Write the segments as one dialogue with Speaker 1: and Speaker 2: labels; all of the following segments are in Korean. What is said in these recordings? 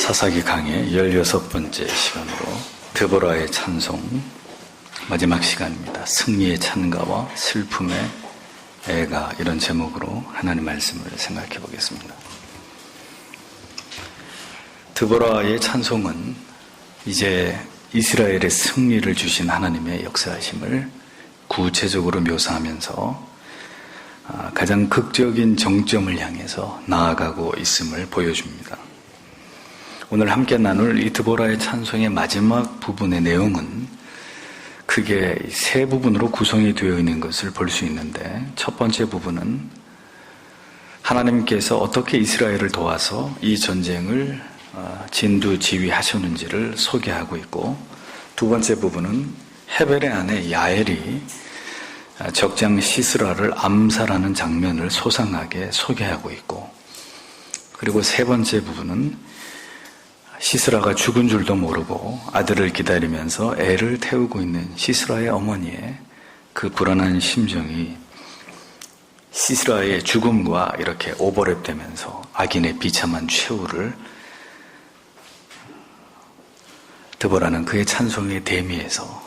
Speaker 1: 사사기 강의 16번째 시간으로 드보라의 찬송 마지막 시간입니다. 승리의 찬가와 슬픔의 애가, 이런 제목으로 하나님 말씀을 생각해 보겠습니다. 드보라의 찬송은 이제 이스라엘의 승리를 주신 하나님의 역사하심을 구체적으로 묘사하면서 가장 극적인 정점을 향해서 나아가고 있음을 보여줍니다. 오늘 함께 나눌 이 드보라의 찬송의 마지막 부분의 내용은 크게 세 부분으로 구성이 되어 있는 것을 볼 수 있는데, 첫 번째 부분은 하나님께서 어떻게 이스라엘을 도와서 이 전쟁을 진두지휘하셨는지를 소개하고 있고, 두 번째 부분은 헤벨의 아내 야엘이 적장 시스라를 암살하는 장면을 소상하게 소개하고 있고, 그리고 세 번째 부분은 시스라가 죽은 줄도 모르고 아들을 기다리면서 애를 태우고 있는 시스라의 어머니의 그 불안한 심정이 시스라의 죽음과 이렇게 오버랩되면서 악인의 비참한 최후를 드보라는 그의 찬송의 대미에서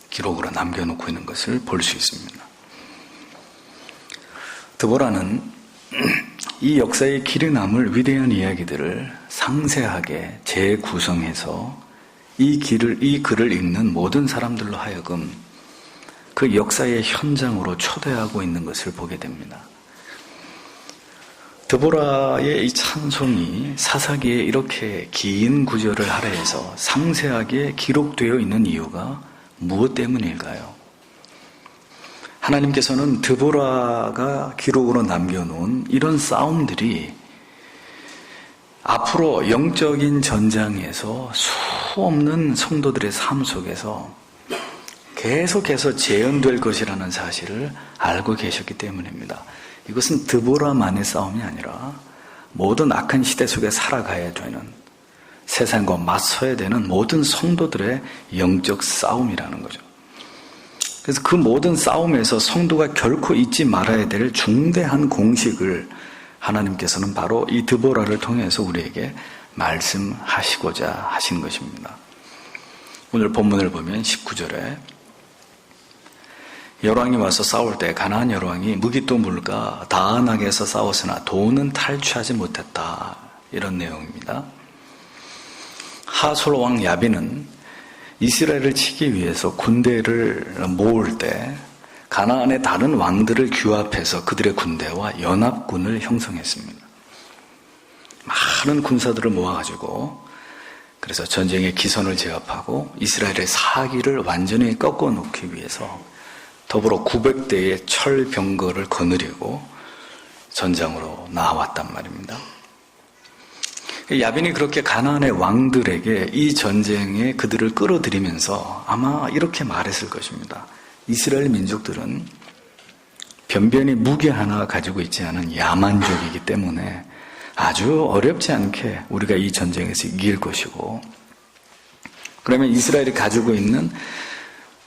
Speaker 1: 기록으로 남겨놓고 있는 것을 볼 수 있습니다. 드보라는 이 역사의 길이 남을 위대한 이야기들을 상세하게 재구성해서 이 글을 읽는 모든 사람들로 하여금 그 역사의 현장으로 초대하고 있는 것을 보게 됩니다. 드보라의 이 찬송이 사사기에 이렇게 긴 구절을 할애해서 상세하게 기록되어 있는 이유가 무엇 때문일까요? 하나님께서는 드보라가 기록으로 남겨놓은 이런 싸움들이 앞으로 영적인 전장에서 수없는 성도들의 삶 속에서 계속해서 재현될 것이라는 사실을 알고 계셨기 때문입니다. 이것은 드보라만의 싸움이 아니라 모든 악한 시대 속에 살아가야 되는, 세상과 맞서야 되는 모든 성도들의 영적 싸움이라는 거죠. 그래서 그 모든 싸움에서 성도가 결코 잊지 말아야 될 중대한 공식을 하나님께서는 바로 이 드보라를 통해서 우리에게 말씀하시고자 하신 것입니다. 오늘 본문을 보면 19절에 여로왕이 와서 싸울 때 가나안 여로왕이 무기또 물과 다안악에서 싸웠으나 도는 탈취하지 못했다, 이런 내용입니다. 하솔 왕 야빈은 이스라엘을 치기 위해서 군대를 모을 때 가나안의 다른 왕들을 규합해서 그들의 군대와 연합군을 형성했습니다. 많은 군사들을 모아가지고 그래서 전쟁의 기선을 제압하고 이스라엘의 사기를 완전히 꺾어놓기 위해서 더불어 900대의 철병거를 거느리고 전장으로 나왔단 말입니다. 야빈이 그렇게 가나안의 왕들에게 이 전쟁에 그들을 끌어들이면서 아마 이렇게 말했을 것입니다. 이스라엘 민족들은 변변히 무기 하나 가지고 있지 않은 야만족이기 때문에 아주 어렵지 않게 우리가 이 전쟁에서 이길 것이고, 그러면 이스라엘이 가지고 있는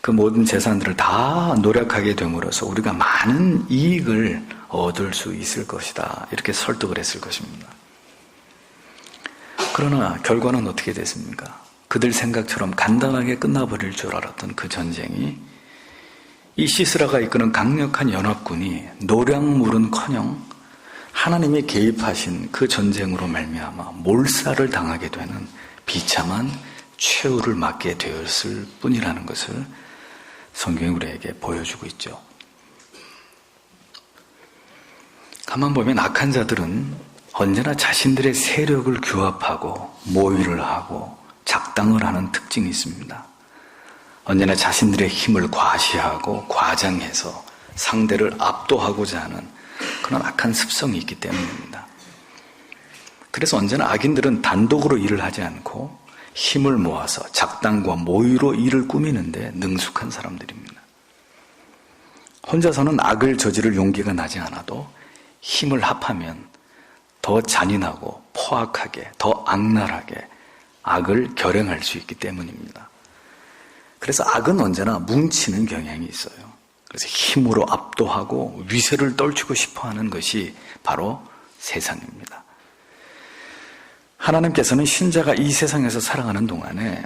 Speaker 1: 그 모든 재산들을 다 노력하게 됨으로써 우리가 많은 이익을 얻을 수 있을 것이다, 이렇게 설득을 했을 것입니다. 그러나 결과는 어떻게 됐습니까? 그들 생각처럼 간단하게 끝나버릴 줄 알았던 그 전쟁이 이 시스라가 이끄는 강력한 연합군이 노량물은커녕 하나님이 개입하신 그 전쟁으로 말미암아 몰살을 당하게 되는 비참한 최후를 맞게 되었을 뿐이라는 것을 성경이 우리에게 보여주고 있죠. 가만 보면 악한 자들은 언제나 자신들의 세력을 규합하고 모의를 하고 작당을 하는 특징이 있습니다. 언제나 자신들의 힘을 과시하고 과장해서 상대를 압도하고자 하는 그런 악한 습성이 있기 때문입니다. 그래서 언제나 악인들은 단독으로 일을 하지 않고 힘을 모아서 작당과 모의로 일을 꾸미는데 능숙한 사람들입니다. 혼자서는 악을 저지를 용기가 나지 않아도 힘을 합하면 더 잔인하고 포악하게, 더 악랄하게 악을 결행할 수 있기 때문입니다. 그래서 악은 언제나 뭉치는 경향이 있어요. 그래서 힘으로 압도하고 위세를 떨치고 싶어하는 것이 바로 세상입니다. 하나님께서는 신자가 이 세상에서 살아가는 동안에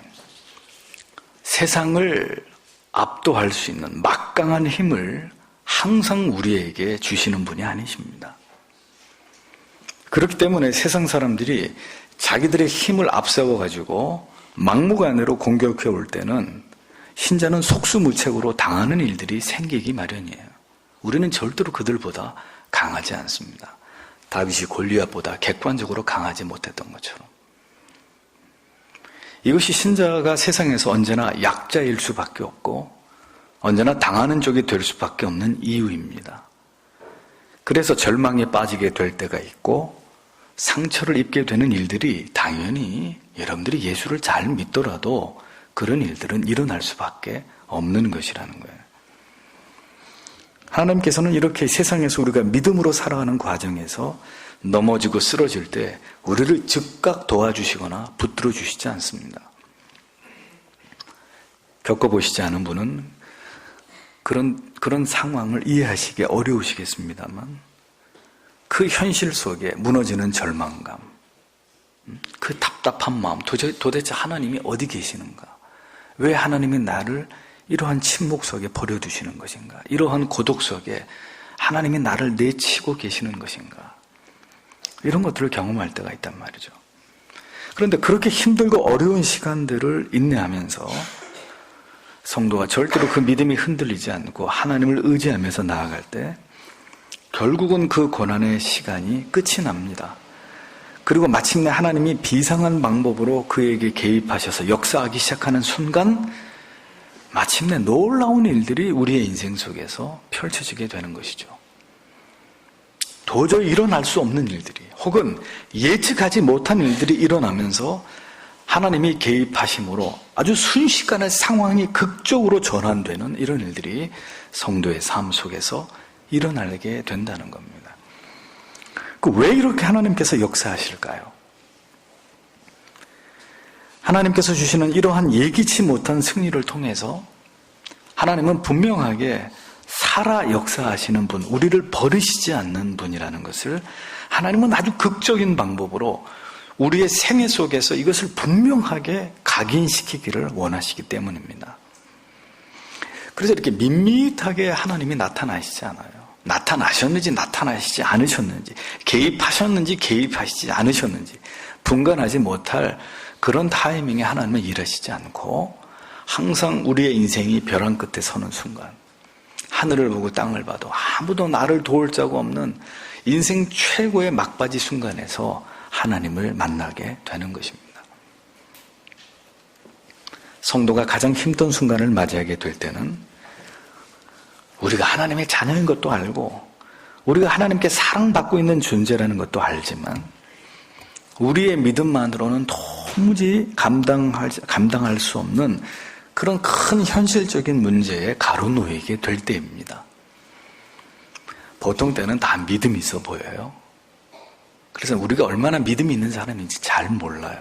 Speaker 1: 세상을 압도할 수 있는 막강한 힘을 항상 우리에게 주시는 분이 아니십니다. 그렇기 때문에 세상 사람들이 자기들의 힘을 앞세워가지고 막무가내로 공격해 올 때는 신자는 속수무책으로 당하는 일들이 생기기 마련이에요. 우리는 절대로 그들보다 강하지 않습니다. 다윗이 골리앗보다 객관적으로 강하지 못했던 것처럼. 이것이 신자가 세상에서 언제나 약자일 수밖에 없고 언제나 당하는 쪽이 될 수밖에 없는 이유입니다. 그래서 절망에 빠지게 될 때가 있고 상처를 입게 되는 일들이 당연히 여러분들이 예수를 잘 믿더라도 그런 일들은 일어날 수밖에 없는 것이라는 거예요. 하나님께서는 이렇게 세상에서 우리가 믿음으로 살아가는 과정에서 넘어지고 쓰러질 때 우리를 즉각 도와주시거나 붙들어 주시지 않습니다. 겪어보시지 않은 분은 그런 상황을 이해하시기 어려우시겠습니다만 그 현실 속에 무너지는 절망감, 그 답답한 마음, 도대체 하나님이 어디 계시는가? 왜 하나님이 나를 이러한 침묵 속에 버려두시는 것인가? 이러한 고독 속에 하나님이 나를 내치고 계시는 것인가? 이런 것들을 경험할 때가 있단 말이죠. 그런데 그렇게 힘들고 어려운 시간들을 인내하면서 성도가 절대로 그 믿음이 흔들리지 않고 하나님을 의지하면서 나아갈 때 결국은 그 고난의 시간이 끝이 납니다. 그리고 마침내 하나님이 비상한 방법으로 그에게 개입하셔서 역사하기 시작하는 순간 마침내 놀라운 일들이 우리의 인생 속에서 펼쳐지게 되는 것이죠. 도저히 일어날 수 없는 일들이 혹은 예측하지 못한 일들이 일어나면서 하나님이 개입하심으로 아주 순식간에 상황이 극적으로 전환되는 이런 일들이 성도의 삶 속에서 일어나게 된다는 겁니다. 왜 이렇게 하나님께서 역사하실까요? 하나님께서 주시는 이러한 예기치 못한 승리를 통해서 하나님은 분명하게 살아 역사하시는 분, 우리를 버리시지 않는 분이라는 것을 하나님은 아주 극적인 방법으로 우리의 생애 속에서 이것을 분명하게 각인시키기를 원하시기 때문입니다. 그래서 이렇게 밋밋하게 하나님이 나타나시지 않아요. 나타나셨는지 나타나시지 않으셨는지, 개입하셨는지 개입하시지 않으셨는지 분간하지 못할 그런 타이밍에 하나님은 일하시지 않고 항상 우리의 인생이 벼랑 끝에 서는 순간, 하늘을 보고 땅을 봐도 아무도 나를 도울 자가 없는 인생 최고의 막바지 순간에서 하나님을 만나게 되는 것입니다. 성도가 가장 힘든 순간을 맞이하게 될 때는 우리가 하나님의 자녀인 것도 알고 우리가 하나님께 사랑받고 있는 존재라는 것도 알지만 우리의 믿음만으로는 도무지 감당할 수 없는 그런 큰 현실적인 문제에 가로놓이게 될 때입니다. 보통 때는 다 믿음이 있어 보여요. 그래서 우리가 얼마나 믿음이 있는 사람인지 잘 몰라요.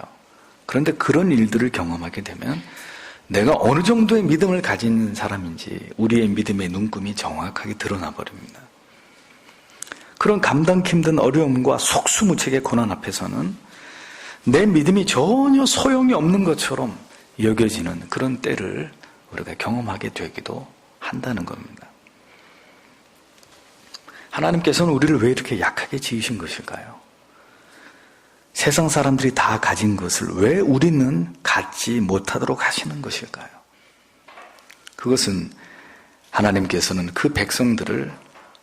Speaker 1: 그런데 그런 일들을 경험하게 되면 내가 어느 정도의 믿음을 가진 사람인지 우리의 믿음의 눈금이 정확하게 드러나 버립니다. 그런 감당기 힘든 어려움과 속수무책의 고난 앞에서는 내 믿음이 전혀 소용이 없는 것처럼 여겨지는 그런 때를 우리가 경험하게 되기도 한다는 겁니다. 하나님께서는 우리를 왜 이렇게 약하게 지으신 것일까요? 세상 사람들이 다 가진 것을 왜 우리는 갖지 못하도록 하시는 것일까요? 그것은 하나님께서는 그 백성들을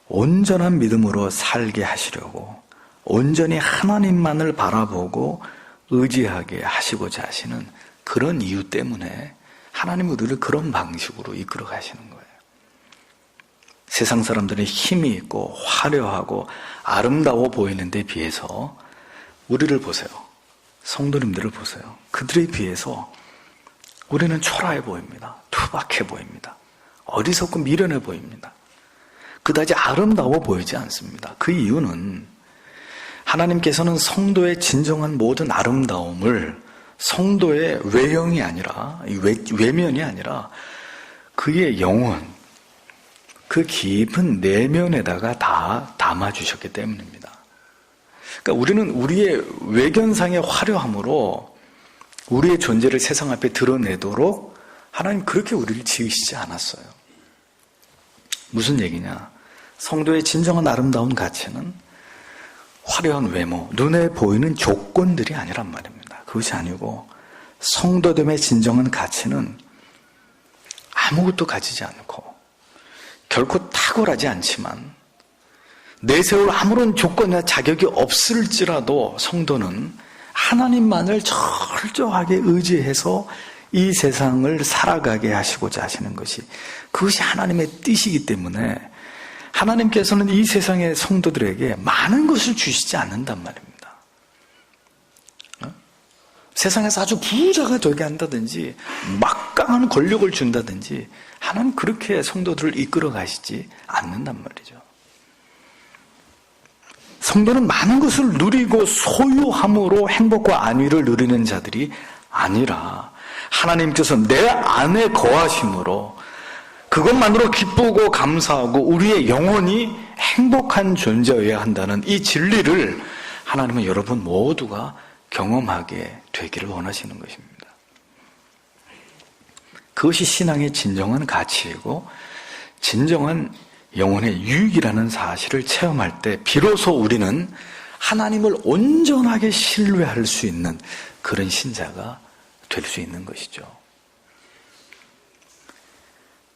Speaker 1: 온전한 믿음으로 살게 하시려고 온전히 하나님만을 바라보고 의지하게 하시고자 하시는 그런 이유 때문에 하나님은 우리를 그런 방식으로 이끌어 가시는 거예요. 세상 사람들은 힘이 있고 화려하고 아름다워 보이는 데 비해서 우리를 보세요. 성도님들을 보세요. 그들에 비해서 우리는 초라해 보입니다. 투박해 보입니다. 어리석고 미련해 보입니다. 그다지 아름다워 보이지 않습니다. 그 이유는 하나님께서는 성도의 진정한 모든 아름다움을 성도의 외형이 아니라 외면이 아니라 그의 영혼, 그 깊은 내면에다가 다 담아주셨기 때문입니다. 그러니까 우리는 우리의 외견상의 화려함으로 우리의 존재를 세상 앞에 드러내도록 하나님 그렇게 우리를 지으시지 않았어요. 무슨 얘기냐? 성도의 진정한 아름다운 가치는 화려한 외모, 눈에 보이는 조건들이 아니란 말입니다. 그것이 아니고 성도됨의 진정한 가치는 아무것도 가지지 않고 결코 탁월하지 않지만 내세울 아무런 조건이나 자격이 없을지라도 성도는 하나님만을 철저하게 의지해서 이 세상을 살아가게 하시고자 하시는 것이 그것이 하나님의 뜻이기 때문에 하나님께서는 이 세상의 성도들에게 많은 것을 주시지 않는단 말입니다. 세상에서 아주 부자가 되게 한다든지 막강한 권력을 준다든지 하나님 그렇게 성도들을 이끌어 가시지 않는단 말이죠. 성도는 많은 것을 누리고 소유함으로 행복과 안위를 누리는 자들이 아니라 하나님께서 내 안에 거하심으로 그것만으로 기쁘고 감사하고 우리의 영혼이 행복한 존재여야 한다는 이 진리를 하나님은 여러분 모두가 경험하게 되기를 원하시는 것입니다. 그것이 신앙의 진정한 가치이고 진정한 영혼의 유익이라는 사실을 체험할 때 비로소 우리는 하나님을 온전하게 신뢰할 수 있는 그런 신자가 될 수 있는 것이죠.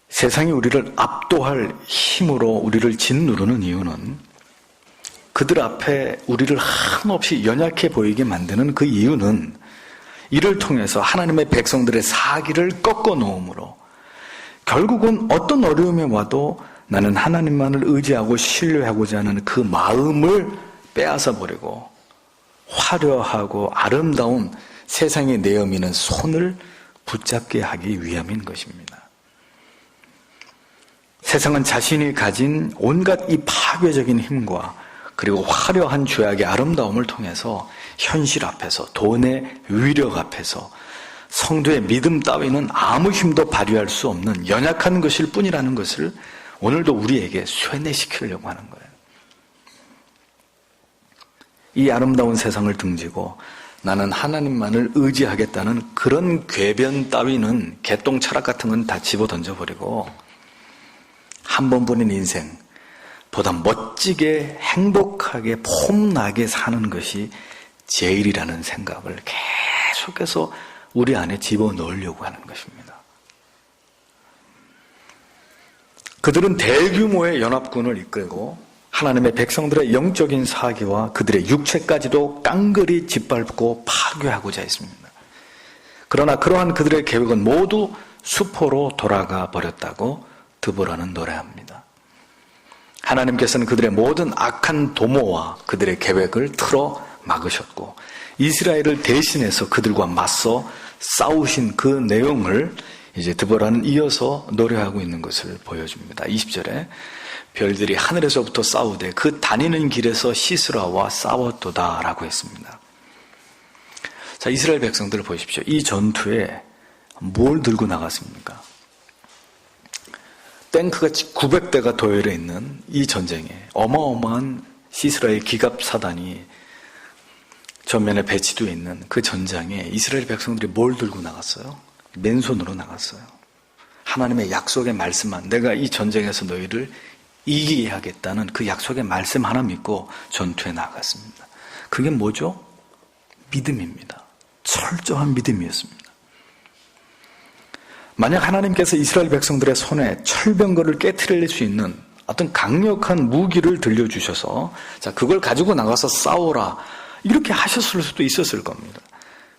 Speaker 1: 세상이 우리를 압도할 힘으로 우리를 짓누르는 이유는 그들 앞에 우리를 한없이 연약해 보이게 만드는 그 이유는 이를 통해서 하나님의 백성들의 사기를 꺾어 놓음으로 결국은 어떤 어려움이 와도 나는 하나님만을 의지하고 신뢰하고자 하는 그 마음을 빼앗아 버리고 화려하고 아름다운 세상에 내어미는 손을 붙잡게 하기 위함인 것입니다. 세상은 자신이 가진 온갖 이 파괴적인 힘과 그리고 화려한 죄악의 아름다움을 통해서 현실 앞에서 돈의 위력 앞에서 성도의 믿음 따위는 아무 힘도 발휘할 수 없는 연약한 것일 뿐이라는 것을 오늘도 우리에게 쇠뇌시키려고 하는 거예요. 이 아름다운 세상을 등지고 나는 하나님만을 의지하겠다는 그런 궤변 따위는 개똥 철학 같은 건 다 집어 던져버리고 한 번뿐인 인생 보다 멋지게 행복하게 폼나게 사는 것이 제일이라는 생각을 계속해서 우리 안에 집어넣으려고 하는 것입니다. 그들은 대규모의 연합군을 이끌고 하나님의 백성들의 영적인 사기와 그들의 육체까지도 깡그리 짓밟고 파괴하고자 했습니다. 그러나 그러한 그들의 계획은 모두 수포로 돌아가 버렸다고 드보라는 노래합니다. 하나님께서는 그들의 모든 악한 도모와 그들의 계획을 틀어 막으셨고 이스라엘을 대신해서 그들과 맞서 싸우신 그 내용을 이제 드보라는 이어서 노래하고 있는 것을 보여줍니다. 20절에 별들이 하늘에서부터 싸우되 그 다니는 길에서 시스라와 싸웠도다라고 했습니다. 자, 이스라엘 백성들을 보십시오. 이 전투에 뭘 들고 나갔습니까? 탱크가 900대가 도열해 있는 이 전쟁에 어마어마한 시스라의 기갑사단이 전면에 배치되어 있는 그 전장에 이스라엘 백성들이 뭘 들고 나갔어요? 맨손으로 나갔어요. 하나님의 약속의 말씀만, 내가 이 전쟁에서 너희를 이기게 하겠다는 그 약속의 말씀 하나 믿고 전투에 나갔습니다. 그게 뭐죠? 믿음입니다. 철저한 믿음이었습니다. 만약 하나님께서 이스라엘 백성들의 손에 철병거를 깨트릴 수 있는 어떤 강력한 무기를 들려주셔서 자, 그걸 가지고 나가서 싸워라 이렇게 하셨을 수도 있었을 겁니다.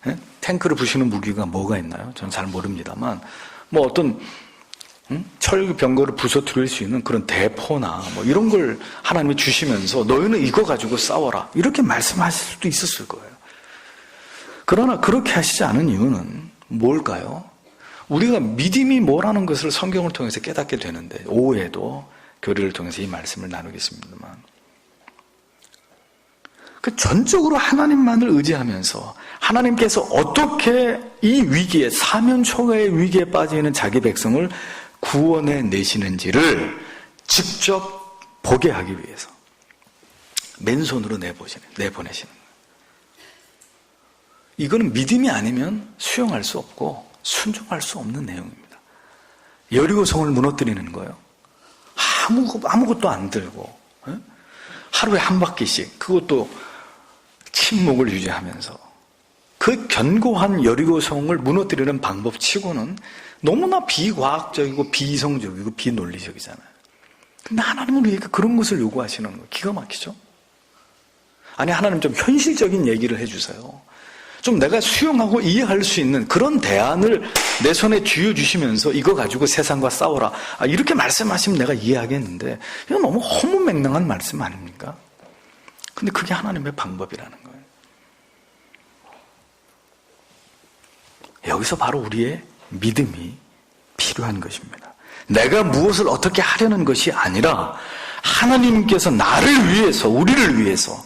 Speaker 1: 예? 탱크를 부시는 무기가 뭐가 있나요? 저는 잘 모릅니다만 뭐 어떤 철병거를 부서뜨릴 수 있는 그런 대포나 뭐 이런 걸 하나님이 주시면서 너희는 이거 가지고 싸워라 이렇게 말씀하실 수도 있었을 거예요. 그러나 그렇게 하시지 않은 이유는 뭘까요? 우리가 믿음이 뭐라는 것을 성경을 통해서 깨닫게 되는데 오후에도 교리를 통해서 이 말씀을 나누겠습니다만 그 전적으로 하나님만을 의지하면서 하나님께서 어떻게 이 위기에 사면초가의 위기에 빠져 있는 자기 백성을 구원해 내시는지를 직접 보게 하기 위해서 맨손으로 내보내시는 거예요. 이거는 믿음이 아니면 수용할 수 없고 순종할 수 없는 내용입니다. 여리고성을 무너뜨리는 거예요. 아무것도 안 들고 하루에 한 바퀴씩, 그것도 침묵을 유지하면서 그 견고한 여리고성을 무너뜨리는 방법 치고는 너무나 비과학적이고 비이성적이고 비논리적이잖아요. 근데 하나님은 우리에게 그런 것을 요구하시는 거예요. 기가 막히죠? 아니, 하나님 좀 현실적인 얘기를 해주세요. 좀 내가 수용하고 이해할 수 있는 그런 대안을 내 손에 쥐어주시면서 이거 가지고 세상과 싸워라. 이렇게 말씀하시면 내가 이해하겠는데 이건 너무 허무맹랑한 말씀 아닙니까? 근데 그게 하나님의 방법이라는 거예요. 여기서 바로 우리의 믿음이 필요한 것입니다. 내가 무엇을 어떻게 하려는 것이 아니라 하나님께서 나를 위해서, 우리를 위해서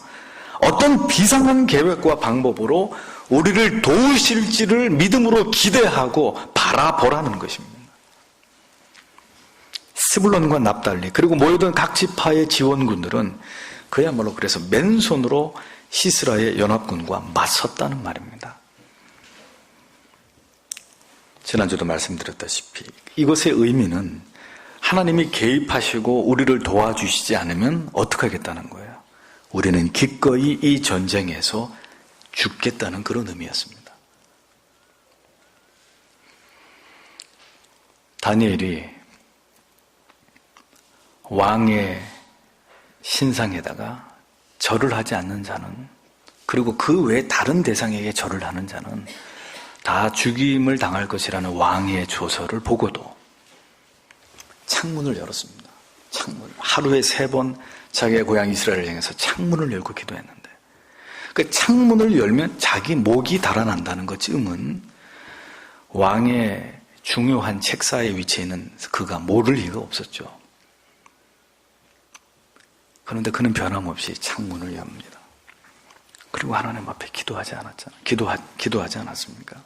Speaker 1: 어떤 비상한 계획과 방법으로 우리를 도우실지를 믿음으로 기대하고 바라보라는 것입니다. 스불론과 납달리 그리고 모여든 각 지파의 지원군들은 그야말로 그래서 맨손으로 시스라의 연합군과 맞섰다는 말입니다. 지난주도 말씀드렸다시피 이것의 의미는 하나님이 개입하시고 우리를 도와주시지 않으면 어떻게 하겠다는 거예요? 우리는 기꺼이 이 전쟁에서 죽겠다는 그런 의미였습니다. 다니엘이 왕의 신상에다가 절을 하지 않는 자는, 그리고 그 외 다른 대상에게 절을 하는 자는 다 죽임을 당할 것이라는 왕의 조서를 보고도 창문을 열었습니다. 창문을. 하루에 3번 자기의 고향 이스라엘을 향해서 창문을 열고 기도했는데, 그 창문을 열면 자기 목이 달아난다는 것 쯤은 왕의 중요한 책사의 위치에 있는 그가 모를 리가 없었죠. 그런데 그는 변함없이 창문을 엽니다. 그리고 하나님 앞에 기도하지 않았잖아요. 기도하지 않았습니까?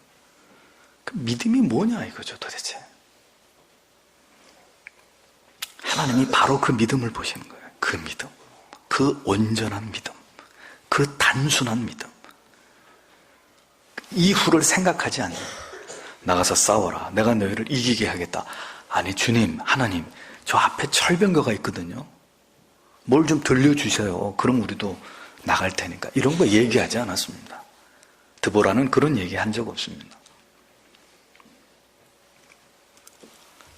Speaker 1: 그 믿음이 뭐냐 이거죠, 도대체. 하나님이 바로 그 믿음을 보시는 거예요. 그 믿음, 그 온전한 믿음, 그 단순한 믿음. 이후를 생각하지 않는, 나가서 싸워라, 내가 너희를 이기게 하겠다. 아니, 주님, 하나님, 저 앞에 철병거가 있거든요. 뭘 좀 들려주세요. 그럼 우리도 나갈 테니까. 이런 거 얘기하지 않았습니다. 드보라는 그런 얘기 한 적 없습니다.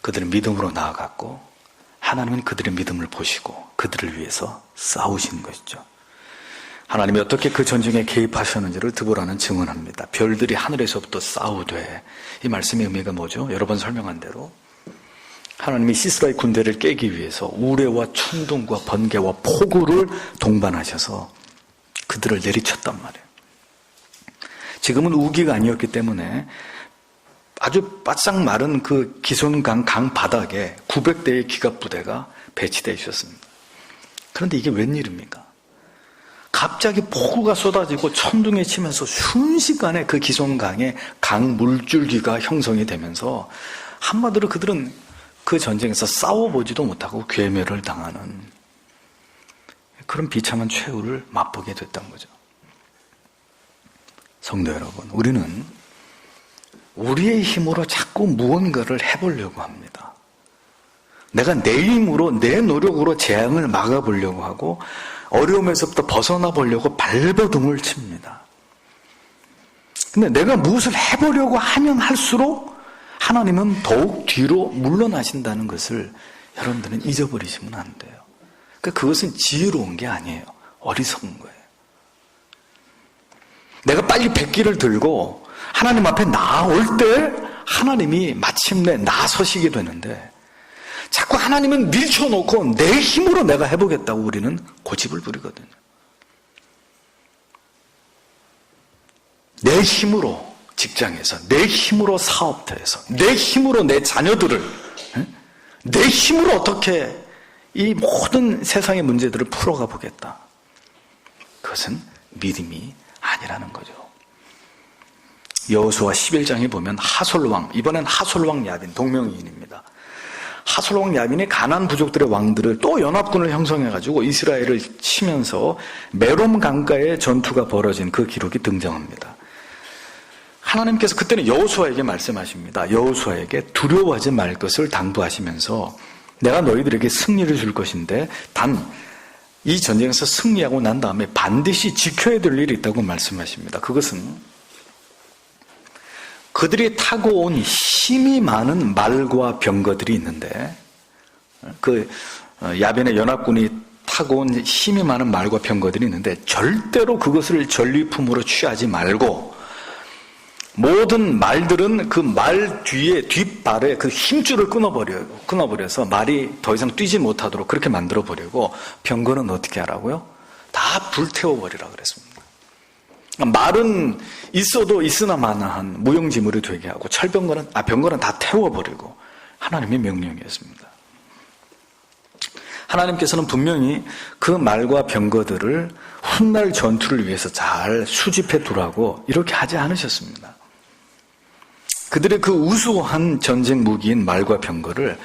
Speaker 1: 그들은 믿음으로 나아갔고 하나님은 그들의 믿음을 보시고 그들을 위해서 싸우시는 것이죠. 하나님이 어떻게 그 전쟁에 개입하셨는지를 드보라는 증언합니다. 별들이 하늘에서부터 싸우되, 이 말씀의 의미가 뭐죠? 여러 번 설명한 대로 하나님이 시스라의 군대를 깨기 위해서 우레와 천둥과 번개와 폭우를 동반하셔서 그들을 내리쳤단 말이에요. 지금은 우기가 아니었기 때문에 아주 바싹 마른 그 기손강 강 바닥에 900대의 기갑부대가 배치되어 있었습니다. 그런데 이게 웬일입니까? 갑자기 폭우가 쏟아지고 천둥이 치면서 순식간에 그 기손강에 강 물줄기가 형성이 되면서 한마디로 그들은 그 전쟁에서 싸워보지도 못하고 괴멸을 당하는 그런 비참한 최후를 맛보게 됐던 거죠. 성도 여러분, 우리는 우리의 힘으로 자꾸 무언가를 해보려고 합니다. 내가 내 힘으로, 내 노력으로 재앙을 막아보려고 하고 어려움에서부터 벗어나 보려고 발버둥을 칩니다. 근데 내가 무엇을 해보려고 하면 할수록 하나님은 더욱 뒤로 물러나신다는 것을 여러분들은 잊어버리시면 안 돼요. 그러니까 그것은 지혜로운 게 아니에요. 어리석은 거예요. 내가 빨리 백기를 들고 하나님 앞에 나올 때 하나님이 마침내 나서시게 되는데, 자꾸 하나님은 밀쳐놓고 내 힘으로 내가 해보겠다고 우리는 고집을 부리거든요. 내 힘으로 직장에서, 내 힘으로 사업터에서, 내 힘으로 내 자녀들을, 내 힘으로 어떻게 이 모든 세상의 문제들을 풀어가 보겠다. 그것은 믿음이 아니라는 거죠. 여호수아 11장에 보면 하솔왕, 이번엔 하솔왕 야빈 동명이인입니다. 하솔록 야빈이 가나안 부족들의 왕들을 또 연합군을 형성해가지고 이스라엘을 치면서 메롬 강가에 전투가 벌어진 그 기록이 등장합니다. 하나님께서 그때는 여호수아에게 말씀하십니다. 여호수아에게 두려워하지 말 것을 당부하시면서 내가 너희들에게 승리를 줄 것인데 단 이 전쟁에서 승리하고 난 다음에 반드시 지켜야 될 일이 있다고 말씀하십니다. 그것은 그들이 타고 온 힘이 많은 말과 병거들이 있는데 그 야벤의 연합군이 타고 온 힘이 많은 말과 병거들이 있는데 절대로 그것을 전리품으로 취하지 말고 모든 말들은 그 말 뒤에 뒷발에 그 힘줄을 끊어버려서 말이 더 이상 뛰지 못하도록 그렇게 만들어버리고 병거는 어떻게 하라고요? 다 불태워버리라 그랬습니다. 말은 있어도 있으나 마나한 무용지물이 되게 하고 병거는 다 태워버리고 하나님의 명령이었습니다. 하나님께서는 분명히 그 말과 병거들을 훗날 전투를 위해서 잘 수집해 두라고 이렇게 하지 않으셨습니다. 그들의 그 우수한 전쟁 무기인 말과 병거를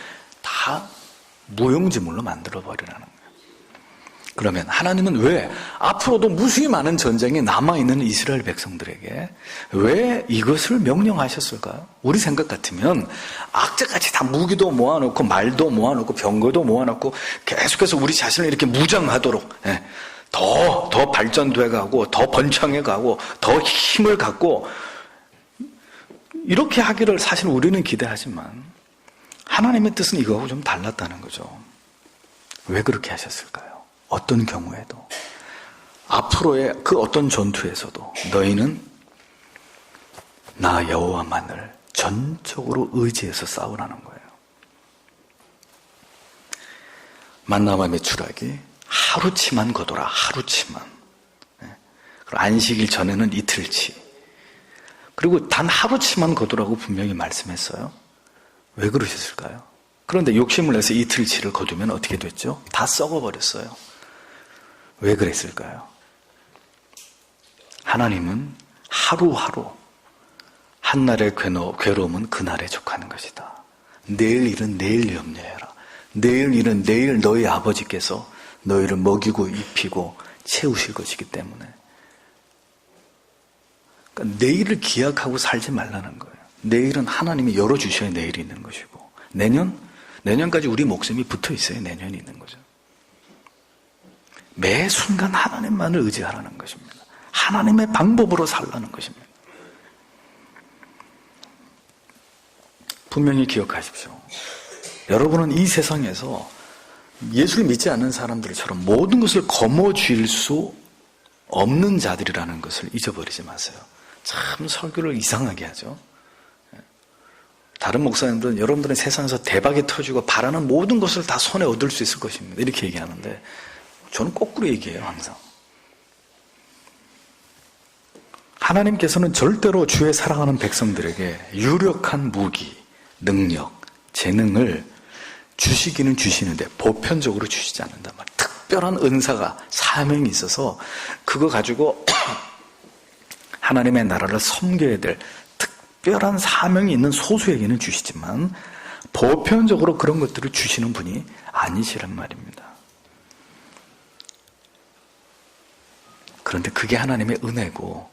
Speaker 1: 다 무용지물로 만들어버리라는 거예요. 그러면 하나님은 왜 앞으로도 무수히 많은 전쟁이 남아있는 이스라엘 백성들에게 왜 이것을 명령하셨을까요? 우리 생각 같으면 악재같이 다 무기도 모아놓고 말도 모아놓고 병거도 모아놓고 계속해서 우리 자신을 이렇게 무장하도록 더 발전돼가고 더 번창해가고 더 힘을 갖고 이렇게 하기를 사실 우리는 기대하지만 하나님의 뜻은 이거하고 좀 달랐다는 거죠. 왜 그렇게 하셨을까요? 어떤 경우에도 앞으로의 그 어떤 전투에서도 너희는 나 여호와만을 전적으로 의지해서 싸우라는 거예요. 만나와 메추라기 하루치만 거둬라. 하루치만. 그리고 안식일 전에는 이틀치. 그리고 단 하루치만 거두라고 분명히 말씀했어요. 왜 그러셨을까요? 그런데 욕심을 내서 이틀치를 거두면 어떻게 됐죠? 다 썩어버렸어요. 왜 그랬을까요? 하나님은 하루하루 한날의 괴로움은 그날에 족하는 것이다. 내일 일은 내일 염려해라. 내일 일은 내일 너희 아버지께서 너희를 먹이고 입히고 채우실 것이기 때문에 그러니까 내일을 기약하고 살지 말라는 거예요. 내일은 하나님이 열어주셔야 내일이 있는 것이고 내년까지 우리 목숨이 붙어 있어야 내년이 있는 거죠. 매 순간 하나님만을 의지하라는 것입니다. 하나님의 방법으로 살라는 것입니다. 분명히 기억하십시오. 여러분은 이 세상에서 예수를 믿지 않는 사람들처럼 모든 것을 거머쥘 수 없는 자들이라는 것을 잊어버리지 마세요. 참 설교를 이상하게 하죠. 다른 목사님들은 여러분들은 세상에서 대박이 터지고 바라는 모든 것을 다 손에 얻을 수 있을 것입니다. 이렇게 얘기하는데 저는 거꾸로 얘기해요. 항상. 하나님께서는 절대로 주의 사랑하는 백성들에게 유력한 무기, 능력, 재능을 주시기는 주시는데 보편적으로 주시지 않는단 말이에요. 특별한 은사가 사명이 있어서 그거 가지고 하나님의 나라를 섬겨야 될 특별한 사명이 있는 소수에게는 주시지만 보편적으로 그런 것들을 주시는 분이 아니시란 말입니다. 그런데 그게 하나님의 은혜고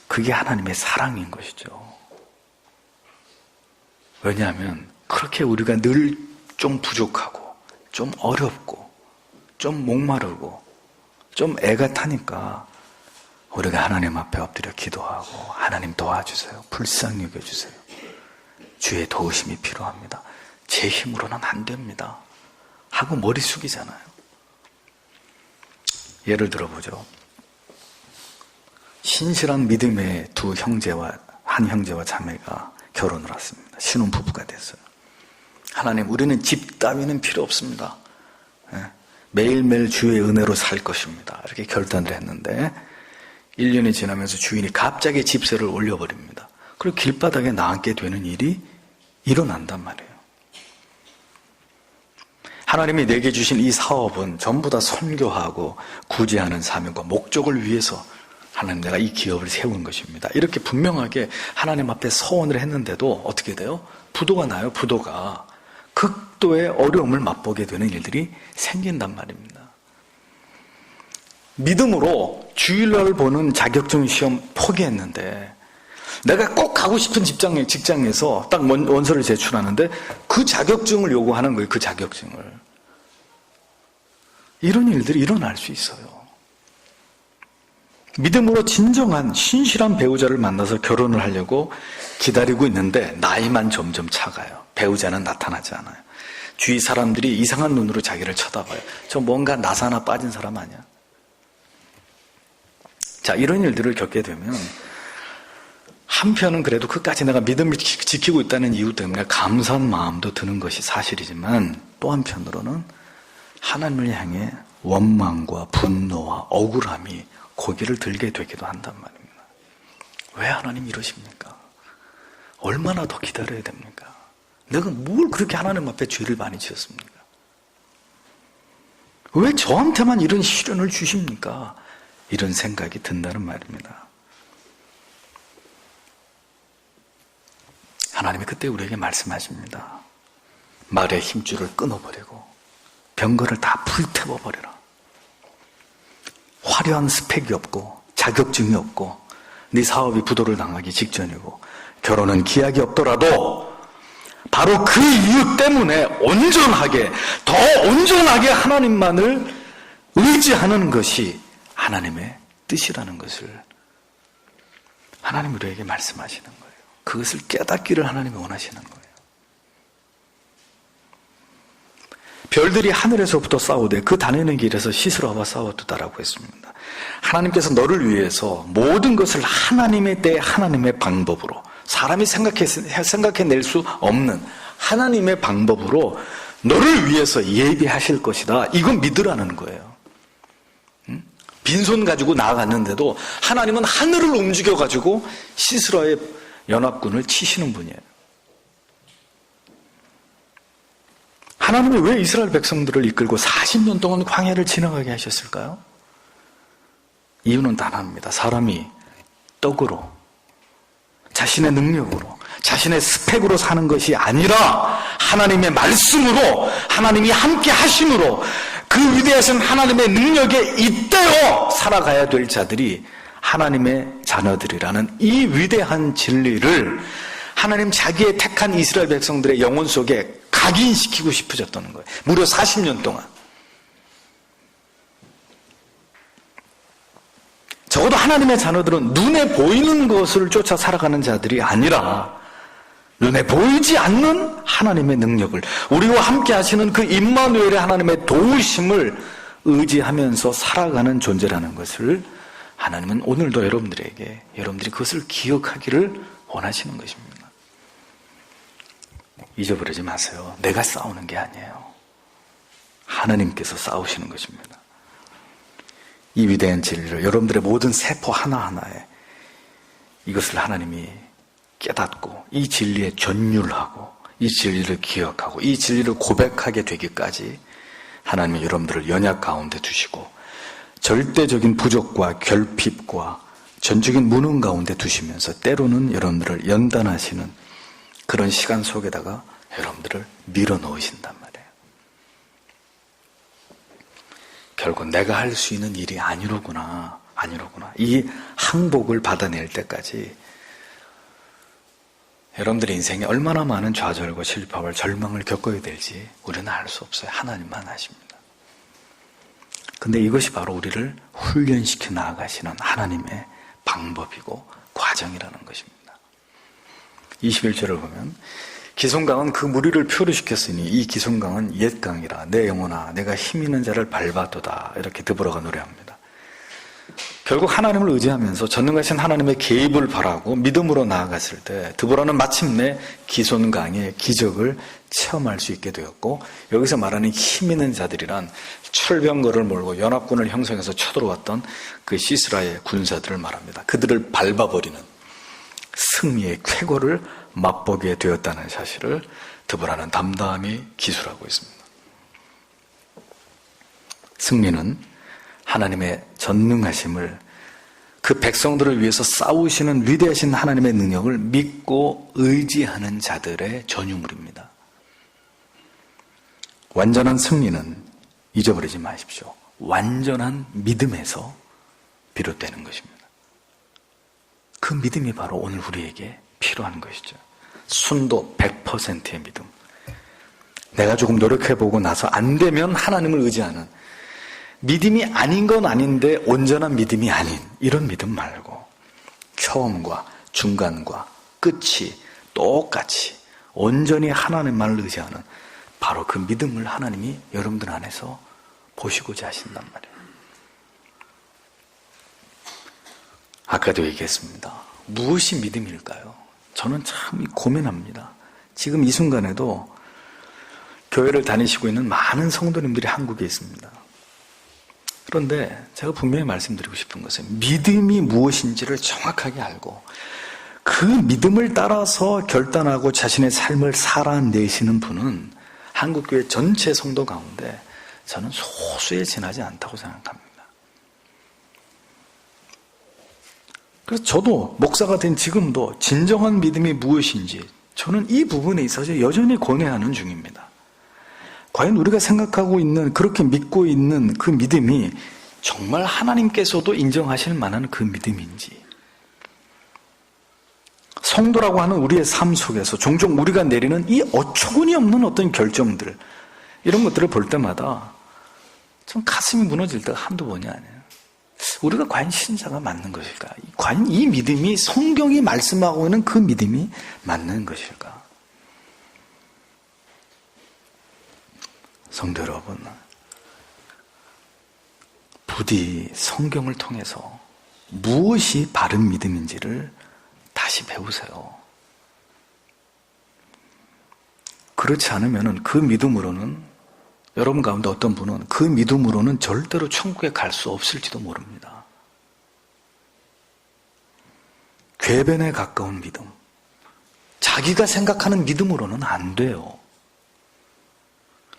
Speaker 1: 그게 하나님의 사랑인 것이죠. 왜냐하면 그렇게 우리가 늘 좀 부족하고 좀 어렵고 좀 목마르고 좀 애가 타니까 우리가 하나님 앞에 엎드려 기도하고 하나님 도와주세요. 불쌍히 여겨주세요. 주의 도우심이 필요합니다. 제 힘으로는 안 됩니다. 하고 머리 숙이잖아요. 예를 들어보죠. 신실한 믿음의 한 형제와 자매가 결혼을 했습니다. 신혼부부가 됐어요. 하나님, 우리는 집 따위는 필요 없습니다. 매일매일 주의 은혜로 살 것입니다. 이렇게 결단을 했는데 1년이 지나면서 주인이 갑자기 집세를 올려버립니다. 그리고 길바닥에 나앉게 되는 일이 일어난단 말이에요. 하나님이 내게 주신 이 사업은 전부 다 선교하고 구제하는 사명과 목적을 위해서 하나님, 내가 이 기업을 세운 것입니다. 이렇게 분명하게 하나님 앞에 서원을 했는데도 어떻게 돼요? 부도가 나요. 부도가. 극도의 어려움을 맛보게 되는 일들이 생긴단 말입니다. 믿음으로 주일날 보는 자격증 시험 포기했는데 내가 꼭 가고 싶은 직장에서 딱 원서를 제출하는데 그 자격증을 요구하는 거예요. 그 자격증을. 이런 일들이 일어날 수 있어요. 믿음으로 진정한 신실한 배우자를 만나서 결혼을 하려고 기다리고 있는데 나이만 점점 차가요. 배우자는 나타나지 않아요. 주위 사람들이 이상한 눈으로 자기를 쳐다봐요. 저 뭔가 나사 하나 빠진 사람 아니야? 자, 이런 일들을 겪게 되면 한편은 그래도 끝까지 내가 믿음을 지키고 있다는 이유 때문에 감사한 마음도 드는 것이 사실이지만 또 한편으로는 하나님을 향해 원망과 분노와 억울함이 고개를 들게 되기도 한단 말입니다. 왜 하나님 이러십니까? 얼마나 더 기다려야 됩니까? 내가 뭘 그렇게 하나님 앞에 죄를 많이 지었습니까? 왜 저한테만 이런 시련을 주십니까? 이런 생각이 든다는 말입니다. 하나님이 그때 우리에게 말씀하십니다. 말의 힘줄을 끊어버리고 병거를 다 불태워버려라. 화려한 스펙이 없고 자격증이 없고 네 사업이 부도를 당하기 직전이고 결혼은 기약이 없더라도 바로 그 이유 때문에 더 온전하게 하나님만을 의지하는 것이 하나님의 뜻이라는 것을 하나님 우리에게 말씀하시는 거예요. 그것을 깨닫기를 하나님이 원하시는 거예요. 별들이 하늘에서부터 싸우되 그 다니는 길에서 시스라와 싸웠다라고 했습니다. 하나님께서 너를 위해서 모든 것을 하나님에 대해 하나님의 방법으로 사람이 생각해낼 수 없는 하나님의 방법으로 너를 위해서 예비하실 것이다. 이건 믿으라는 거예요. 빈손 가지고 나아갔는데도 하나님은 하늘을 움직여가지고 시스라의 연합군을 치시는 분이에요. 하나님이 왜 이스라엘 백성들을 이끌고 40년 동안 광야를 지나가게 하셨을까요? 이유는 단 하나입니다. 사람이 떡으로, 자신의 능력으로, 자신의 스펙으로 사는 것이 아니라 하나님의 말씀으로, 하나님이 함께 하심으로 그 위대하신 하나님의 능력에 잇대어 살아가야 될 자들이 하나님의 자녀들이라는 이 위대한 진리를 하나님 자기의 택한 이스라엘 백성들의 영혼 속에 각인시키고 싶으셨다는 거예요. 무려 40년 동안. 적어도 하나님의 자녀들은 눈에 보이는 것을 쫓아 살아가는 자들이 아니라 눈에 보이지 않는 하나님의 능력을, 우리와 함께 하시는 그 임마누엘의 하나님의 도우심을 의지하면서 살아가는 존재라는 것을 하나님은 오늘도 여러분들이 그것을 기억하기를 원하시는 것입니다. 잊어버리지 마세요. 내가 싸우는 게 아니에요. 하나님께서 싸우시는 것입니다. 이 위대한 진리를 여러분들의 모든 세포 하나하나에 이것을 하나님이 깨닫고 이 진리에 전율하고 이 진리를 기억하고 이 진리를 고백하게 되기까지 하나님이 여러분들을 연약 가운데 두시고 절대적인 부족과 결핍과 전적인 무능 가운데 두시면서 때로는 여러분들을 연단하시는 그런 시간 속에다가 여러분들을 밀어넣으신단 말이에요. 결국 내가 할 수 있는 일이 아니로구나. 이 항복을 받아낼 때까지 여러분들의 인생에 얼마나 많은 좌절과 실패와 절망을 겪어야 될지 우리는 알 수 없어요. 하나님만 아십니다. 근데 이것이 바로 우리를 훈련시켜 나아가시는 하나님의 방법이고 과정이라는 것입니다. 21절을 보면 기송강은 그 무리를 표류시켰으니 이 기송강은 옛 강이라 내 영혼아 내가 힘 있는 자를 밟아도다. 이렇게 드보라가 노래합니다. 결국 하나님을 의지하면서 전능하신 하나님의 개입을 바라고 믿음으로 나아갔을 때 드보라는 마침내 기손강의 기적을 체험할 수 있게 되었고, 여기서 말하는 힘 있는 자들이란 철병거를 몰고 연합군을 형성해서 쳐들어왔던 그 시스라의 군사들을 말합니다. 그들을 밟아버리는 승리의 쾌거를 맛보게 되었다는 사실을 드보라는 담담히 기술하고 있습니다. 승리는 하나님의 전능하심을, 그 백성들을 위해서 싸우시는 위대하신 하나님의 능력을 믿고 의지하는 자들의 전유물입니다. 완전한 승리는 잊어버리지 마십시오. 완전한 믿음에서 비롯되는 것입니다. 그 믿음이 바로 오늘 우리에게 필요한 것이죠. 순도 100%의 믿음. 내가 조금 노력해보고 나서 안 되면 하나님을 의지하는 믿음이 아닌 건 아닌데 온전한 믿음이 아닌 이런 믿음 말고 처음과 중간과 끝이 똑같이 온전히 하나님만을 의지하는 바로 그 믿음을 하나님이 여러분들 안에서 보시고자 하신단 말이에요. 아까도 얘기했습니다. 무엇이 믿음일까요? 저는 참 고민합니다. 지금 이 순간에도 교회를 다니시고 있는 많은 성도님들이 한국에 있습니다. 그런데 제가 분명히 말씀드리고 싶은 것은 믿음이 무엇인지를 정확하게 알고 그 믿음을 따라서 결단하고 자신의 삶을 살아내시는 분은 한국교회 전체 성도 가운데 저는 소수에 지나지 않다고 생각합니다. 그래서 저도 목사가 된 지금도 진정한 믿음이 무엇인지 저는 이 부분에 있어서 여전히 고뇌하는 중입니다. 과연 우리가 생각하고 있는 그렇게 믿고 있는 그 믿음이 정말 하나님께서도 인정하실 만한 그 믿음인지 성도라고 하는 우리의 삶 속에서 종종 우리가 내리는 이 어처구니 없는 어떤 결정들 이런 것들을 볼 때마다 좀 가슴이 무너질 때가 한두 번이 아니에요. 우리가 과연 신자가 맞는 것일까? 과연 이 믿음이 성경이 말씀하고 있는 그 믿음이 맞는 것일까? 성도 여러분, 부디 성경을 통해서 무엇이 바른 믿음인지를 다시 배우세요. 그렇지 않으면 그 믿음으로는 여러분 가운데 어떤 분은 그 믿음으로는 절대로 천국에 갈 수 없을지도 모릅니다. 궤변에 가까운 믿음, 자기가 생각하는 믿음으로는 안 돼요.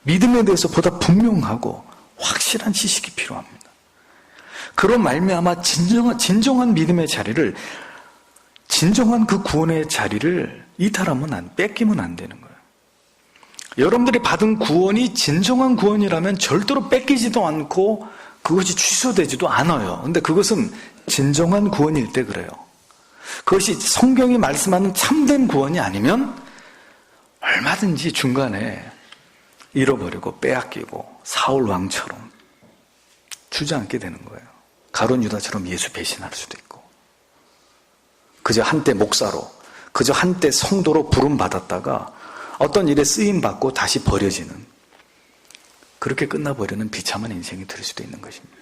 Speaker 1: 믿음에 대해서 보다 분명하고 확실한 지식이 필요합니다. 그런 말미암아 진정한 믿음의 자리를, 진정한 그 구원의 자리를 이탈하면 뺏기면 안 되는 거예요. 여러분들이 받은 구원이 진정한 구원이라면 절대로 뺏기지도 않고 그것이 취소되지도 않아요. 근데 그것은 진정한 구원일 때 그래요. 그것이 성경이 말씀하는 참된 구원이 아니면 얼마든지 중간에 잃어버리고 빼앗기고 사울 왕처럼 주저앉게 되는 거예요. 가룟 유다처럼 예수 배신할 수도 있고 그저 한때 목사로 그저 한때 성도로 부름받았다가 어떤 일에 쓰임받고 다시 버려지는 그렇게 끝나버리는 비참한 인생이 될 수도 있는 것입니다.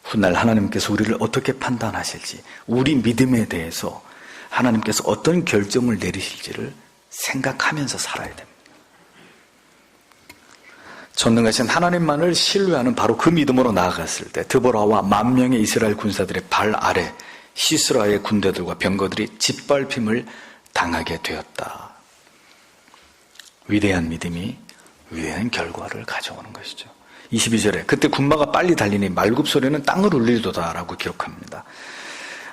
Speaker 1: 훗날 하나님께서 우리를 어떻게 판단하실지 우리 믿음에 대해서 하나님께서 어떤 결정을 내리실지를 생각하면서 살아야 됩니다. 전능하신 하나님만을 신뢰하는 바로 그 믿음으로 나아갔을 때 드보라와 10,000명의 이스라엘 군사들의 발 아래 시스라의 군대들과 병거들이 짓밟힘을 당하게 되었다. 위대한 믿음이 위대한 결과를 가져오는 것이죠. 22절에 그때 군마가 빨리 달리니 말굽소리는 땅을 울리도다 라고 기록합니다.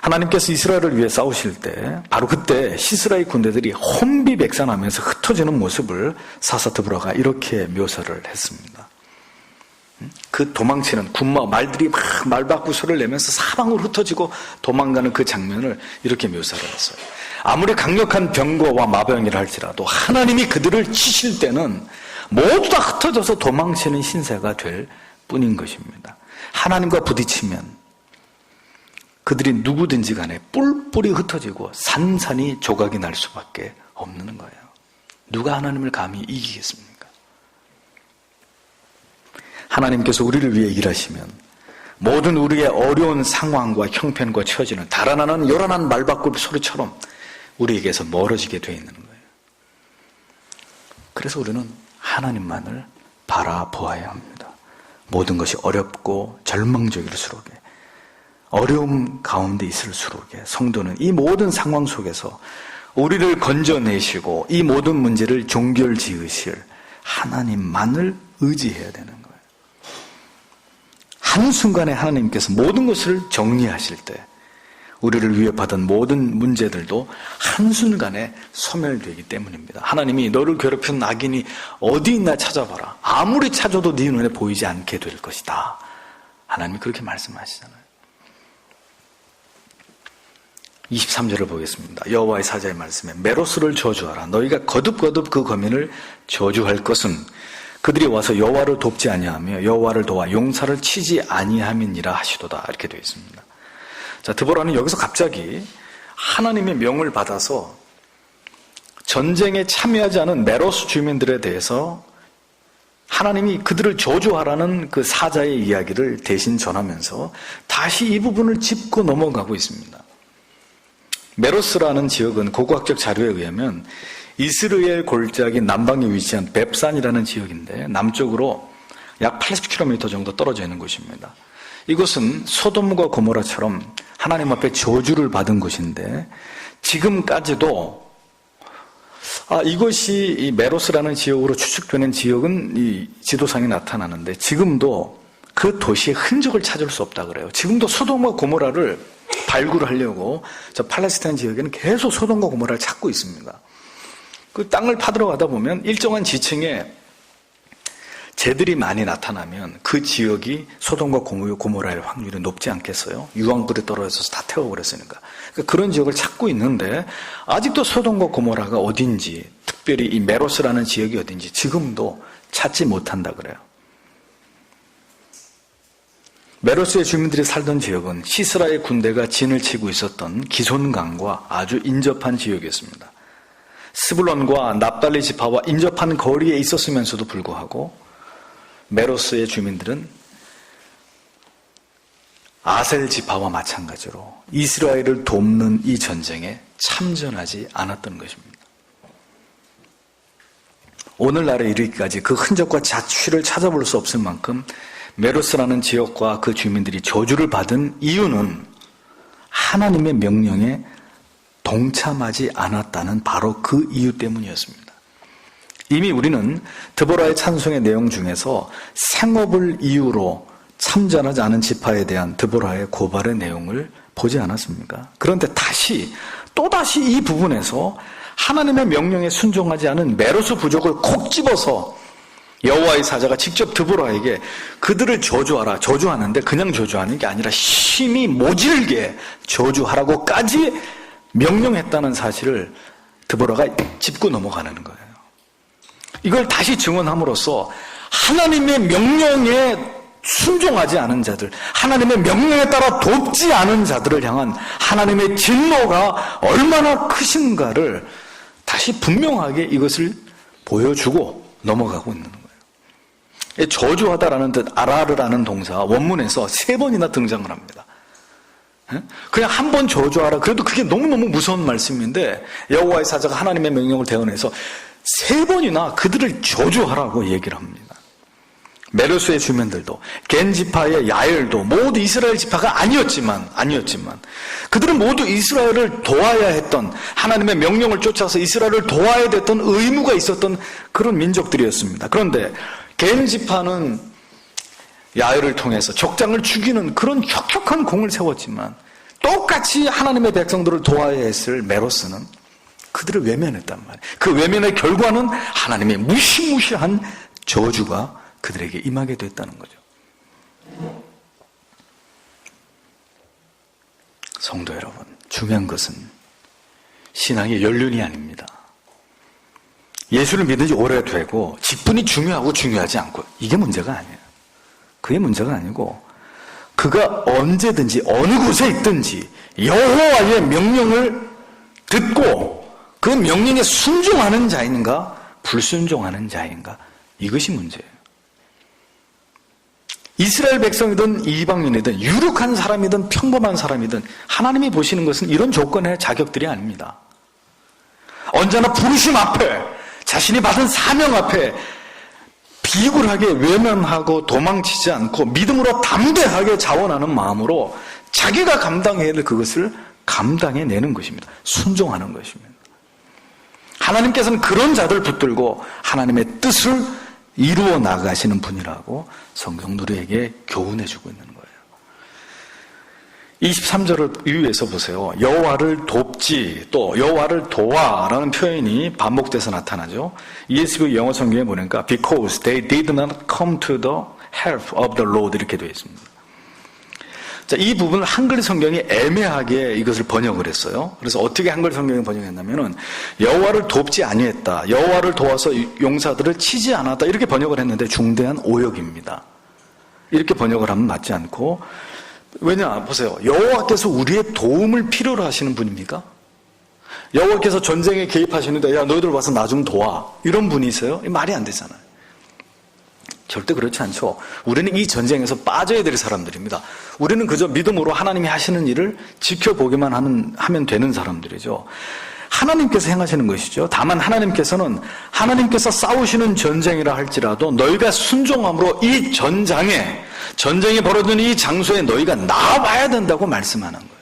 Speaker 1: 하나님께서 이스라엘을 위해 싸우실 때 바로 그때 시스라의 군대들이 혼비백산하면서 흩어지는 모습을 사사 드보라가 이렇게 묘사를 했습니다. 그 도망치는 군마 말들이 막 말바꾸 소리를 내면서 사방으로 흩어지고 도망가는 그 장면을 이렇게 묘사를 했어요. 아무리 강력한 병거와 마병이라 할지라도 하나님이 그들을 치실 때는 모두 다 흩어져서 도망치는 신세가 될 뿐인 것입니다. 하나님과 부딪히면 그들이 누구든지 간에 뿔뿔이 흩어지고 산산이 조각이 날 수밖에 없는 거예요. 누가 하나님을 감히 이기겠습니까? 하나님께서 우리를 위해 일하시면 모든 우리의 어려운 상황과 형편과 처지는 달아나는 요란한 말바꿀 소리처럼 우리에게서 멀어지게 되어 있는 거예요. 그래서 우리는 하나님만을 바라보아야 합니다. 모든 것이 어렵고 절망적일수록에 어려움 가운데 있을수록에 성도는 이 모든 상황 속에서 우리를 건져내시고 이 모든 문제를 종결지으실 하나님만을 의지해야 되는 거예요. 한순간에 하나님께서 모든 것을 정리하실 때 우리를 위협하던 모든 문제들도 한순간에 소멸되기 때문입니다. 하나님이 너를 괴롭히는 악인이 어디 있나 찾아봐라. 아무리 찾아도 네 눈에 보이지 않게 될 것이다. 하나님이 그렇게 말씀하시잖아요. 23절을 보겠습니다. 여호와의 사자의 말씀에 메로스를 저주하라. 너희가 거듭거듭 그 거민을 저주할 것은 그들이 와서 여호와를 돕지 아니하며 여호와를 도와 용사를 치지 아니함이니라 하시도다. 이렇게 되어 있습니다. 자, 드보라는 여기서 갑자기 하나님의 명을 받아서 전쟁에 참여하지 않은 메로스 주민들에 대해서 하나님이 그들을 저주하라는 그 사자의 이야기를 대신 전하면서 다시 이 부분을 짚고 넘어가고 있습니다. 메로스라는 지역은 고고학적 자료에 의하면 이스라엘 골짜기 남방에 위치한 뱁산이라는 지역인데 남쪽으로 약 80km 정도 떨어져 있는 곳입니다. 이곳은 소돔과 고모라처럼 하나님 앞에 저주를 받은 곳인데 지금까지도 이것이 이 메로스라는 지역으로 추측되는 지역은 이 지도상에 나타나는데 지금도 그 도시의 흔적을 찾을 수 없다 그래요. 지금도 소돔과 고모라를 발굴하려고 저 팔레스타인 지역에는 계속 소돔과 고모라를 찾고 있습니다. 그 땅을 파들어 가다 보면 일정한 지층에 재들이 많이 나타나면 그 지역이 소돔과 고모라의 확률이 높지 않겠어요? 유황불에 떨어져서 다 태워버렸으니까. 그러니까 그런 지역을 찾고 있는데 아직도 소돔과 고모라가 어딘지, 특별히 이 메로스라는 지역이 어딘지 지금도 찾지 못한다 그래요. 메로스의 주민들이 살던 지역은 시스라의 군대가 진을 치고 있었던 기손강과 아주 인접한 지역이었습니다. 스불론과 납달리 지파와 인접한 거리에 있었으면서도 불구하고 메로스의 주민들은 아셀 지파와 마찬가지로 이스라엘을 돕는 이 전쟁에 참전하지 않았던 것입니다. 오늘날에 이르기까지 그 흔적과 자취를 찾아볼 수 없을 만큼 메로스라는 지역과 그 주민들이 저주를 받은 이유는 하나님의 명령에 동참하지 않았다는 바로 그 이유 때문이었습니다. 이미 우리는 드보라의 찬송의 내용 중에서 생업을 이유로 참전하지 않은 지파에 대한 드보라의 고발의 내용을 보지 않았습니까? 그런데 또다시 이 부분에서 하나님의 명령에 순종하지 않은 메로스 부족을 콕 집어서 여호와의 사자가 직접 드보라에게 그들을 저주하라. 저주하는데 그냥 저주하는 게 아니라 심히 모질게 저주하라고까지 명령했다는 사실을 드보라가 짚고 넘어가는 거예요. 이걸 다시 증언함으로써 하나님의 명령에 순종하지 않은 자들, 하나님의 명령에 따라 돕지 않은 자들을 향한 하나님의 진노가 얼마나 크신가를 다시 분명하게 이것을 보여주고 넘어가고 있는 거예요. 저주하다라는 뜻 아라르라는 동사 원문에서 3번이나 등장을 합니다. 그냥 한 번 저주하라. 그래도 그게 너무너무 무서운 말씀인데 여호와의 사자가 하나님의 명령을 대언해서 3번이나 그들을 저주하라고 얘기를 합니다. 메로스의 주민들도 겐 지파의 야엘도 모두 이스라엘 지파가 아니었지만 그들은 모두 이스라엘을 도와야 했던, 하나님의 명령을 쫓아서 이스라엘을 도와야 됐던 의무가 있었던 그런 민족들이었습니다. 그런데 겐 지파는 야엘을 통해서 적장을 죽이는 그런 혁혁한 공을 세웠지만 똑같이 하나님의 백성들을 도와야 했을 메로스는 그들을 외면했단 말이에요. 그 외면의 결과는 하나님의 무시무시한 저주가 그들에게 임하게 됐다는 거죠. 성도 여러분, 중요한 것은 신앙의 연륜이 아닙니다. 예수를 믿은 지 오래되고 직분이 중요하고 중요하지 않고 이게 문제가 아니에요. 그게 문제가 아니고 그가 언제든지 어느 곳에 있든지 여호와의 명령을 듣고 그 명령에 순종하는 자인가 불순종하는 자인가, 이것이 문제예요. 이스라엘 백성이든 이방인이든 유력한 사람이든 평범한 사람이든 하나님이 보시는 것은 이런 조건의 자격들이 아닙니다. 언제나 부르심 앞에, 자신이 받은 사명 앞에 비굴하게 외면하고 도망치지 않고 믿음으로 담대하게 자원하는 마음으로 자기가 감당해야 될 그것을 감당해내는 것입니다. 순종하는 것입니다. 하나님께서는 그런 자들 붙들고 하나님의 뜻을 이루어 나가시는 분이라고 성경 우리에게 교훈해주고 있는 거예요. 23절을 이유에서 보세요. 여호와를 돕지 또 여호와를 도와라는 표현이 반복돼서 나타나죠. ESV 영어 성경에 보니까 because they did not come to the help of the Lord 이렇게 되어 있습니다. 자, 이 부분을 한글 성경이 애매하게 이것을 번역을 했어요. 그래서 어떻게 한글 성경이 번역했냐면은 여호와를 돕지 아니했다. 여호와를 도와서 용사들을 치지 않았다. 이렇게 번역을 했는데 중대한 오역입니다. 이렇게 번역을 하면 맞지 않고 왜냐 보세요. 여호와께서 우리의 도움을 필요로 하시는 분입니까? 여호와께서 전쟁에 개입하시는데 야 너희들 와서 나 좀 도와 이런 분이세요? 말이 안 되잖아요. 절대 그렇지 않죠. 우리는 이 전쟁에서 빠져야 될 사람들입니다. 우리는 그저 믿음으로 하나님이 하시는 일을 지켜보기만 하면 되는 사람들이죠. 하나님께서 행하시는 것이죠. 다만 하나님께서는 하나님께서 싸우시는 전쟁이라 할지라도 너희가 순종함으로 이 전쟁이 벌어지는 이 장소에 너희가 나와야 된다고 말씀하는 거예요.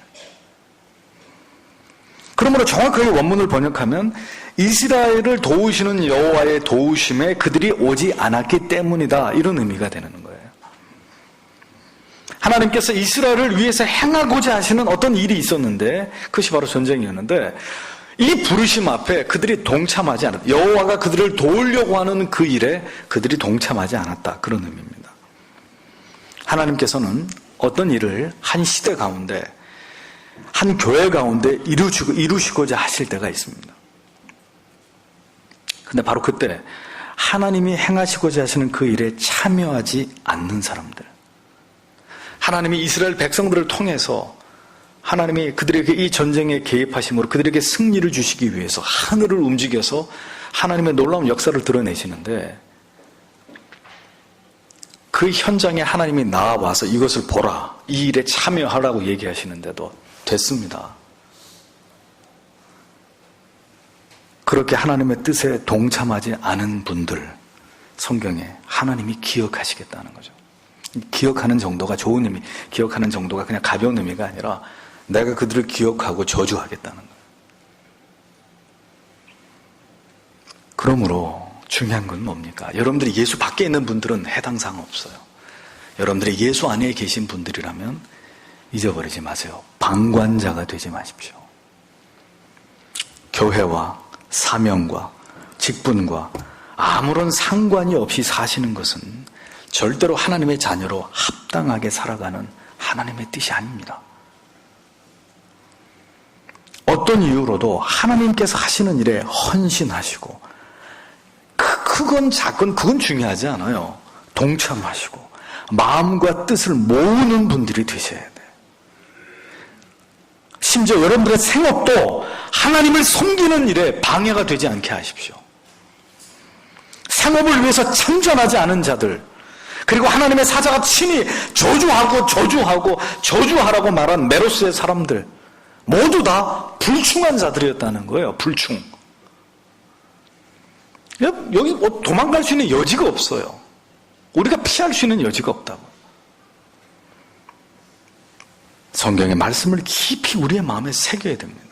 Speaker 1: 그러므로 정확하게 원문을 번역하면 이스라엘을 도우시는 여호와의 도우심에 그들이 오지 않았기 때문이다. 이런 의미가 되는 거예요. 하나님께서 이스라엘을 위해서 행하고자 하시는 어떤 일이 있었는데 그것이 바로 전쟁이었는데 이 부르심 앞에 그들이 동참하지 않았다. 여호와가 그들을 도우려고 하는 그 일에 그들이 동참하지 않았다. 그런 의미입니다. 하나님께서는 어떤 일을 한 시대 가운데 한 교회 가운데 이루시고자 하실 때가 있습니다. 근데 바로 그때 하나님이 행하시고자 하시는 그 일에 참여하지 않는 사람들, 하나님이 이스라엘 백성들을 통해서 하나님이 그들에게 이 전쟁에 개입하심으로 그들에게 승리를 주시기 위해서 하늘을 움직여서 하나님의 놀라운 역사를 드러내시는데 그 현장에 하나님이 나와서 이것을 보라, 이 일에 참여하라고 얘기하시는데도 됐습니다. 그렇게 하나님의 뜻에 동참하지 않은 분들 성경에 하나님이 기억하시겠다는 거죠. 기억하는 정도가 좋은 의미, 기억하는 정도가 그냥 가벼운 의미가 아니라 내가 그들을 기억하고 저주하겠다는 거예요. 그러므로 중요한 건 뭡니까? 여러분들이 예수 밖에 있는 분들은 해당 사항 없어요. 여러분들이 예수 안에 계신 분들이라면 잊어버리지 마세요. 방관자가 되지 마십시오. 교회와 사명과 직분과 아무런 상관이 없이 사시는 것은 절대로 하나님의 자녀로 합당하게 살아가는 하나님의 뜻이 아닙니다. 어떤 이유로도 하나님께서 하시는 일에 헌신하시고 크건 작건 그건 중요하지 않아요. 동참하시고 마음과 뜻을 모으는 분들이 되셔야 돼요. 심지어 여러분들의 생업도 하나님을 섬기는 일에 방해가 되지 않게 하십시오. 생업을 위해서 참전하지 않은 자들, 그리고 하나님의 사자가 친히 저주하라고 말한 메로스의 사람들 모두 다 불충한 자들이었다는 거예요. 불충. 여기 도망갈 수 있는 여지가 없어요. 우리가 피할 수 있는 여지가 없다고. 성경의 말씀을 깊이 우리의 마음에 새겨야 됩니다.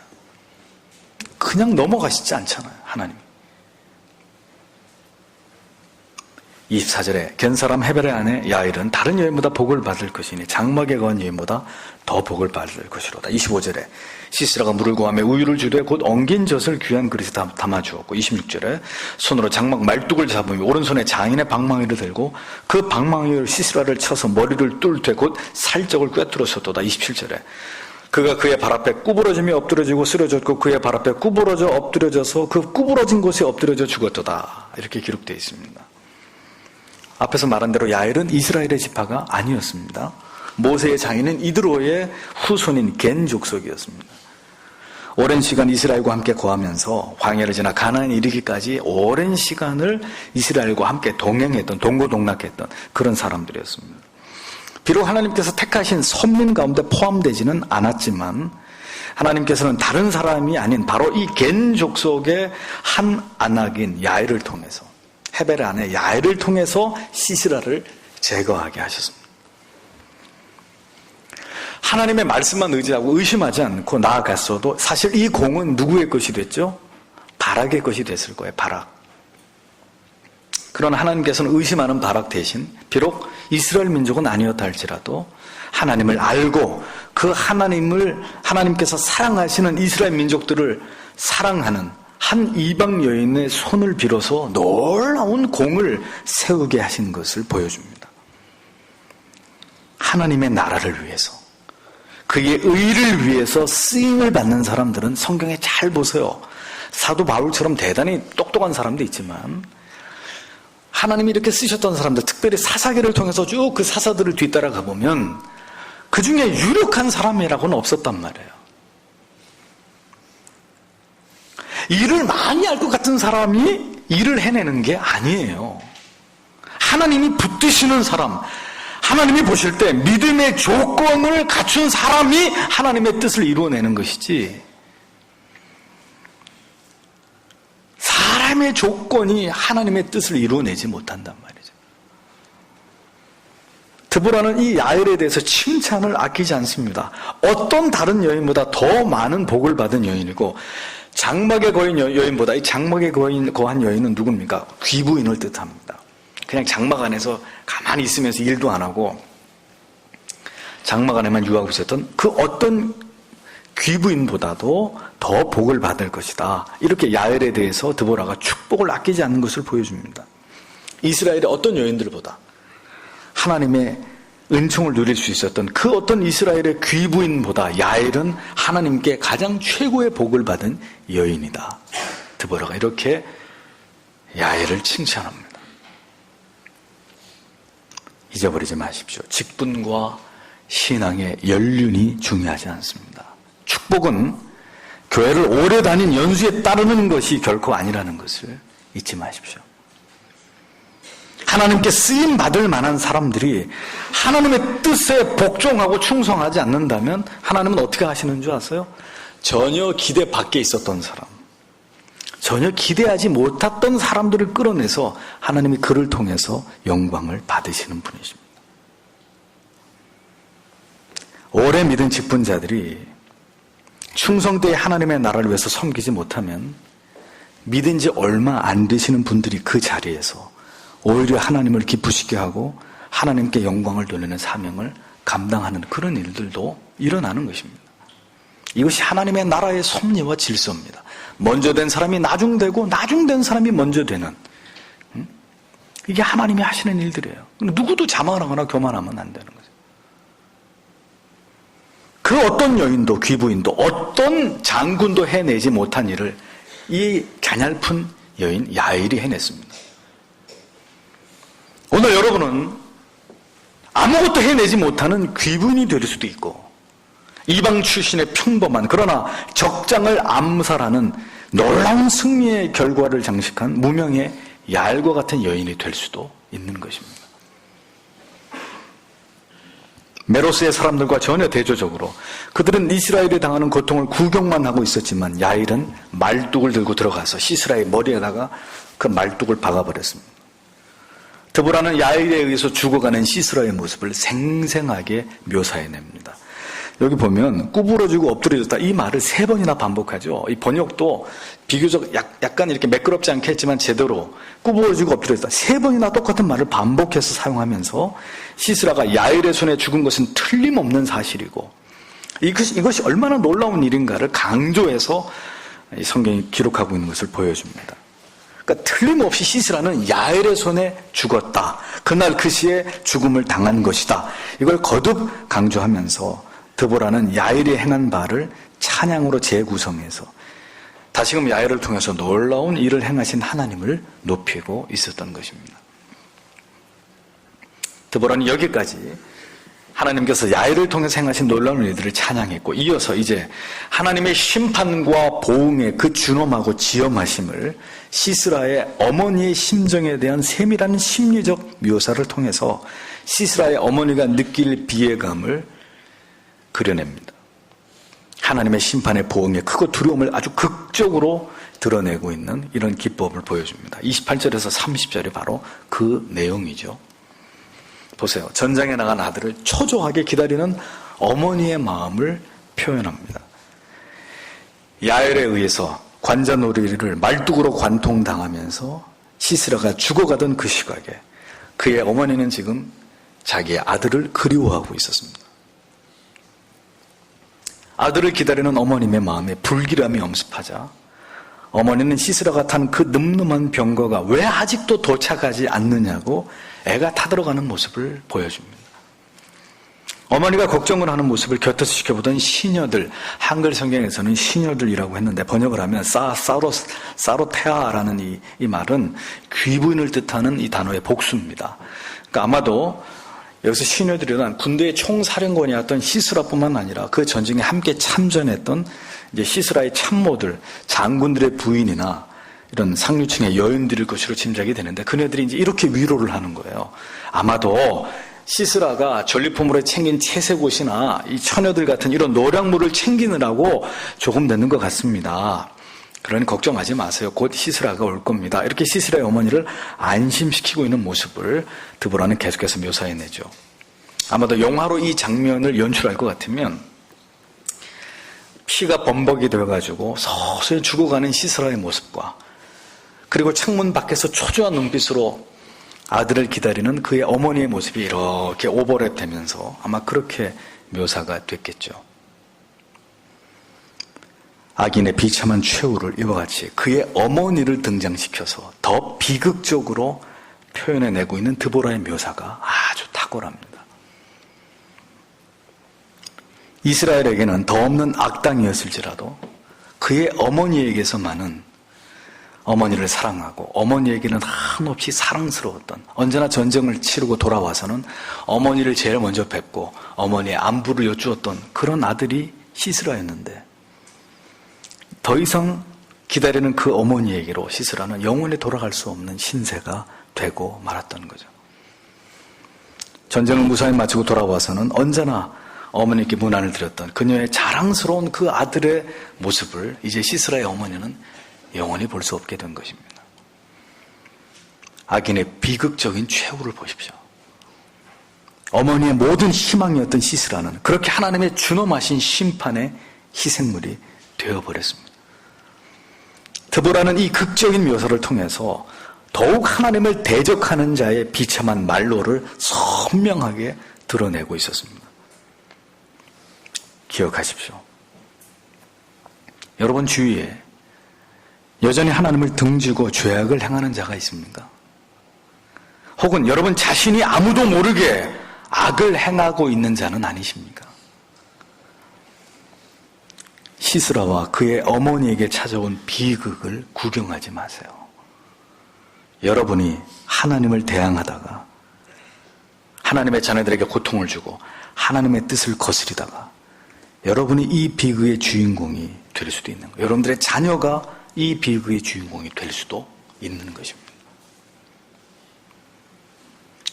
Speaker 1: 그냥 넘어가시지 않잖아요, 하나님. 24절에 견사람 헤벨의 아내 야일은 다른 여인보다 복을 받을 것이니 장막에 거한 여인보다 더 복을 받을 것이로다. 25절에 시스라가 물을 구하며 우유를 주되 곧 엉긴 젖을 귀한 그릇에 담아주었고 26절에 손으로 장막 말뚝을 잡으며 오른손에 장인의 방망이를 들고 그 방망이를 시스라를 쳐서 머리를 뚫되 곧 살적을 꿰뚫었었도다. 27절에 그가 그의 발 앞에 구부러지며 엎드려지고 쓰러졌고 그의 발 앞에 구부러져 엎드려져서 그 구부러진 곳에 엎드려져 죽었도다. 이렇게 기록되어 있습니다. 앞에서 말한 대로 야일은 이스라엘의 지파가 아니었습니다. 모세의 장인은 이드로의 후손인 겐 족속이었습니다. 오랜 시간 이스라엘과 함께 거하면서 광야를 지나 가나안에 이르기까지 오랜 시간을 이스라엘과 함께 동행했던, 동고동락했던 그런 사람들이었습니다. 비록 하나님께서 택하신 선민 가운데 포함되지는 않았지만 하나님께서는 다른 사람이 아닌 바로 이 겐 족속의 한 안악인 야일을 통해서, 헤벨의 아내 야일을 통해서 시스라를 제거하게 하셨습니다. 하나님의 말씀만 의지하고 의심하지 않고 나아갔어도 사실 이 공은 누구의 것이 됐죠? 바락의 것이 됐을 거예요. 바락. 그러나 하나님께서는 의심하는 바락 대신 비록 이스라엘 민족은 아니었다 할지라도 하나님을 알고 그 하나님께서 사랑하시는 이스라엘 민족들을 사랑하는 한 이방 여인의 손을 빌어서 놀라운 공을 세우게 하신 것을 보여줍니다. 하나님의 나라를 위해서, 그의 의를 위해서 쓰임을 받는 사람들은 성경에 잘 보세요. 사도 바울처럼 대단히 똑똑한 사람도 있지만 하나님이 이렇게 쓰셨던 사람들, 특별히 사사기를 통해서 쭉 그 사사들을 뒤따라 가보면 그 중에 유력한 사람이라고는 없었단 말이에요. 일을 많이 할 것 같은 사람이 일을 해내는 게 아니에요. 하나님이 붙드시는 사람, 하나님이 보실 때 믿음의 조건을 갖춘 사람이 하나님의 뜻을 이루어내는 것이지, 사람의 조건이 하나님의 뜻을 이루어내지 못한단 말이죠. 드보라는 이 야엘에 대해서 칭찬을 아끼지 않습니다. 어떤 다른 여인보다 더 많은 복을 받은 여인이고, 장막에 거인 여인보다, 이 장막에 거한 여인은 누굽니까? 귀부인을 뜻합니다. 그냥 장막 안에서 가만히 있으면서 일도 안 하고 장막 안에만 유하고 있었던 그 어떤 귀부인보다도 더 복을 받을 것이다. 이렇게 야엘에 대해서 드보라가 축복을 아끼지 않는 것을 보여줍니다. 이스라엘의 어떤 여인들보다 하나님의 은총을 누릴 수 있었던 그 어떤 이스라엘의 귀부인보다 야엘은 하나님께 가장 최고의 복을 받은 여인이다. 드보라가 이렇게 야엘을 칭찬합니다. 잊어버리지 마십시오. 직분과 신앙의 연륜이 중요하지 않습니다. 축복은 교회를 오래 다닌 연수에 따르는 것이 결코 아니라는 것을 잊지 마십시오. 하나님께 쓰임 받을 만한 사람들이 하나님의 뜻에 복종하고 충성하지 않는다면 하나님은 어떻게 하시는 줄 아세요? 전혀 기대 밖에 있었던 사람, 전혀 기대하지 못했던 사람들을 끌어내서 하나님이 그를 통해서 영광을 받으시는 분이십니다. 오래 믿은 직분자들이 충성되이 하나님의 나라를 위해서 섬기지 못하면 믿은 지 얼마 안 되시는 분들이 그 자리에서 오히려 하나님을 기쁘시게 하고 하나님께 영광을 돌리는 사명을 감당하는 그런 일들도 일어나는 것입니다. 이것이 하나님의 나라의 섭리와 질서입니다. 먼저 된 사람이 나중되고 나중된 사람이 먼저 되는, 이게 하나님이 하시는 일들이에요. 누구도 자만하거나 교만하면 안 되는 거죠. 그 어떤 여인도 귀부인도 어떤 장군도 해내지 못한 일을 이 가냘픈 여인 야엘이 해냈습니다. 오늘 여러분은 아무것도 해내지 못하는 귀부인이 될 수도 있고, 이방 출신의 평범한 그러나 적장을 암살하는 놀라운 승리의 결과를 장식한 무명의 야엘과 같은 여인이 될 수도 있는 것입니다. 메로스의 사람들과 전혀 대조적으로 그들은 이스라엘이 당하는 고통을 구경만 하고 있었지만 야엘은 말뚝을 들고 들어가서 시스라의 머리에다가 그 말뚝을 박아버렸습니다. 드보라는 야엘에 의해서 죽어가는 시스라의 모습을 생생하게 묘사해냅니다. 여기 보면 구부러지고 엎드려졌다, 이 말을 3번이나 반복하죠. 이 번역도 비교적 약간 이렇게 매끄럽지 않게 했지만 제대로 구부러지고 엎드려졌다 3번이나 똑같은 말을 반복해서 사용하면서 시스라가 야엘의 손에 죽은 것은 틀림없는 사실이고 이것이 얼마나 놀라운 일인가를 강조해서 이 성경이 기록하고 있는 것을 보여줍니다. 그러니까 틀림없이 시스라는 야엘의 손에 죽었다. 그날 그 시에 죽음을 당한 것이다. 이걸 거듭 강조하면서 드보라는 야엘이 행한 바를 찬양으로 재구성해서 다시금 야엘을 통해서 놀라운 일을 행하신 하나님을 높이고 있었던 것입니다. 드보라는 여기까지 하나님께서 야엘을 통해서 행하신 놀라운 일들을 찬양했고, 이어서 이제 하나님의 심판과 보응의 그 준엄하고 지엄하심을 시스라의 어머니의 심정에 대한 세밀한 심리적 묘사를 통해서 시스라의 어머니가 느낄 비애감을 그려냅니다. 하나님의 심판의 보응의 크고 두려움을 아주 극적으로 드러내고 있는 이런 기법을 보여줍니다. 28절에서 30절이 바로 그 내용이죠. 보세요. 전장에 나간 아들을 초조하게 기다리는 어머니의 마음을 표현합니다. 야엘에 의해서 관자놀이를 말뚝으로 관통당하면서 시스라가 죽어가던 그 시각에 그의 어머니는 지금 자기의 아들을 그리워하고 있었습니다. 아들을 기다리는 어머님의 마음에 불길함이 엄습하자 어머니는 시스라가 탄 그 늠름한 병거가 왜 아직도 도착하지 않느냐고 애가 타들어가는 모습을 보여줍니다. 어머니가 걱정을 하는 모습을 곁에서 지켜보던 시녀들, 한글 성경에서는 시녀들이라고 했는데 번역을 하면 사로테아라는 이 말은 귀부인을 뜻하는 이 단어의 복수입니다. 그러니까 아마도 여기서 시녀들이란 군대의 총사령관이었던 시스라뿐만 아니라 그 전쟁에 함께 참전했던 이제 시스라의 참모들, 장군들의 부인이나 이런 상류층의 여인들일 것으로 짐작이 되는데 그네들이 이제 이렇게 위로를 하는 거예요. 아마도 시스라가 전리품으로 챙긴 채색옷이나 이 처녀들 같은 이런 노량물을 챙기느라고 조금 늦는 것 같습니다. 그러니 걱정하지 마세요. 곧 시스라가 올 겁니다. 이렇게 시스라의 어머니를 안심시키고 있는 모습을 드보라는 계속해서 묘사해내죠. 아마도 영화로 이 장면을 연출할 것 같으면 피가 범벅이 되어가지고 서서히 죽어가는 시스라의 모습과 그리고 창문 밖에서 초조한 눈빛으로 아들을 기다리는 그의 어머니의 모습이 이렇게 오버랩되면서 아마 그렇게 묘사가 됐겠죠. 악인의 비참한 최후를 이와 같이 그의 어머니를 등장시켜서 더 비극적으로 표현해내고 있는 드보라의 묘사가 아주 탁월합니다. 이스라엘에게는 더 없는 악당이었을지라도 그의 어머니에게서만은 어머니를 사랑하고 어머니에게는 한없이 사랑스러웠던, 언제나 전쟁을 치르고 돌아와서는 어머니를 제일 먼저 뵙고 어머니의 안부를 여쭈었던 그런 아들이 시스라였는데 더 이상 기다리는 그 어머니에게로 시스라는 영원히 돌아갈 수 없는 신세가 되고 말았던 거죠. 전쟁을 무사히 마치고 돌아와서는 언제나 어머니께 문안을 드렸던 그녀의 자랑스러운 그 아들의 모습을 이제 시스라의 어머니는 영원히 볼 수 없게 된 것입니다. 악인의 비극적인 최후를 보십시오. 어머니의 모든 희망이었던 시스라는 그렇게 하나님의 준엄하신 심판의 희생물이 되어버렸습니다. 드보라는 이 극적인 묘사를 통해서 더욱 하나님을 대적하는 자의 비참한 말로를 선명하게 드러내고 있었습니다. 기억하십시오. 여러분 주위에 여전히 하나님을 등지고 죄악을 행하는 자가 있습니까? 혹은 여러분 자신이 아무도 모르게 악을 행하고 있는 자는 아니십니까? 시스라와 그의 어머니에게 찾아온 비극을 구경하지 마세요. 여러분이 하나님을 대항하다가 하나님의 자녀들에게 고통을 주고 하나님의 뜻을 거스리다가 여러분이 이 비극의 주인공이 될 수도 있는 거예요. 여러분들의 자녀가 이 비극의 주인공이 될 수도 있는 것입니다.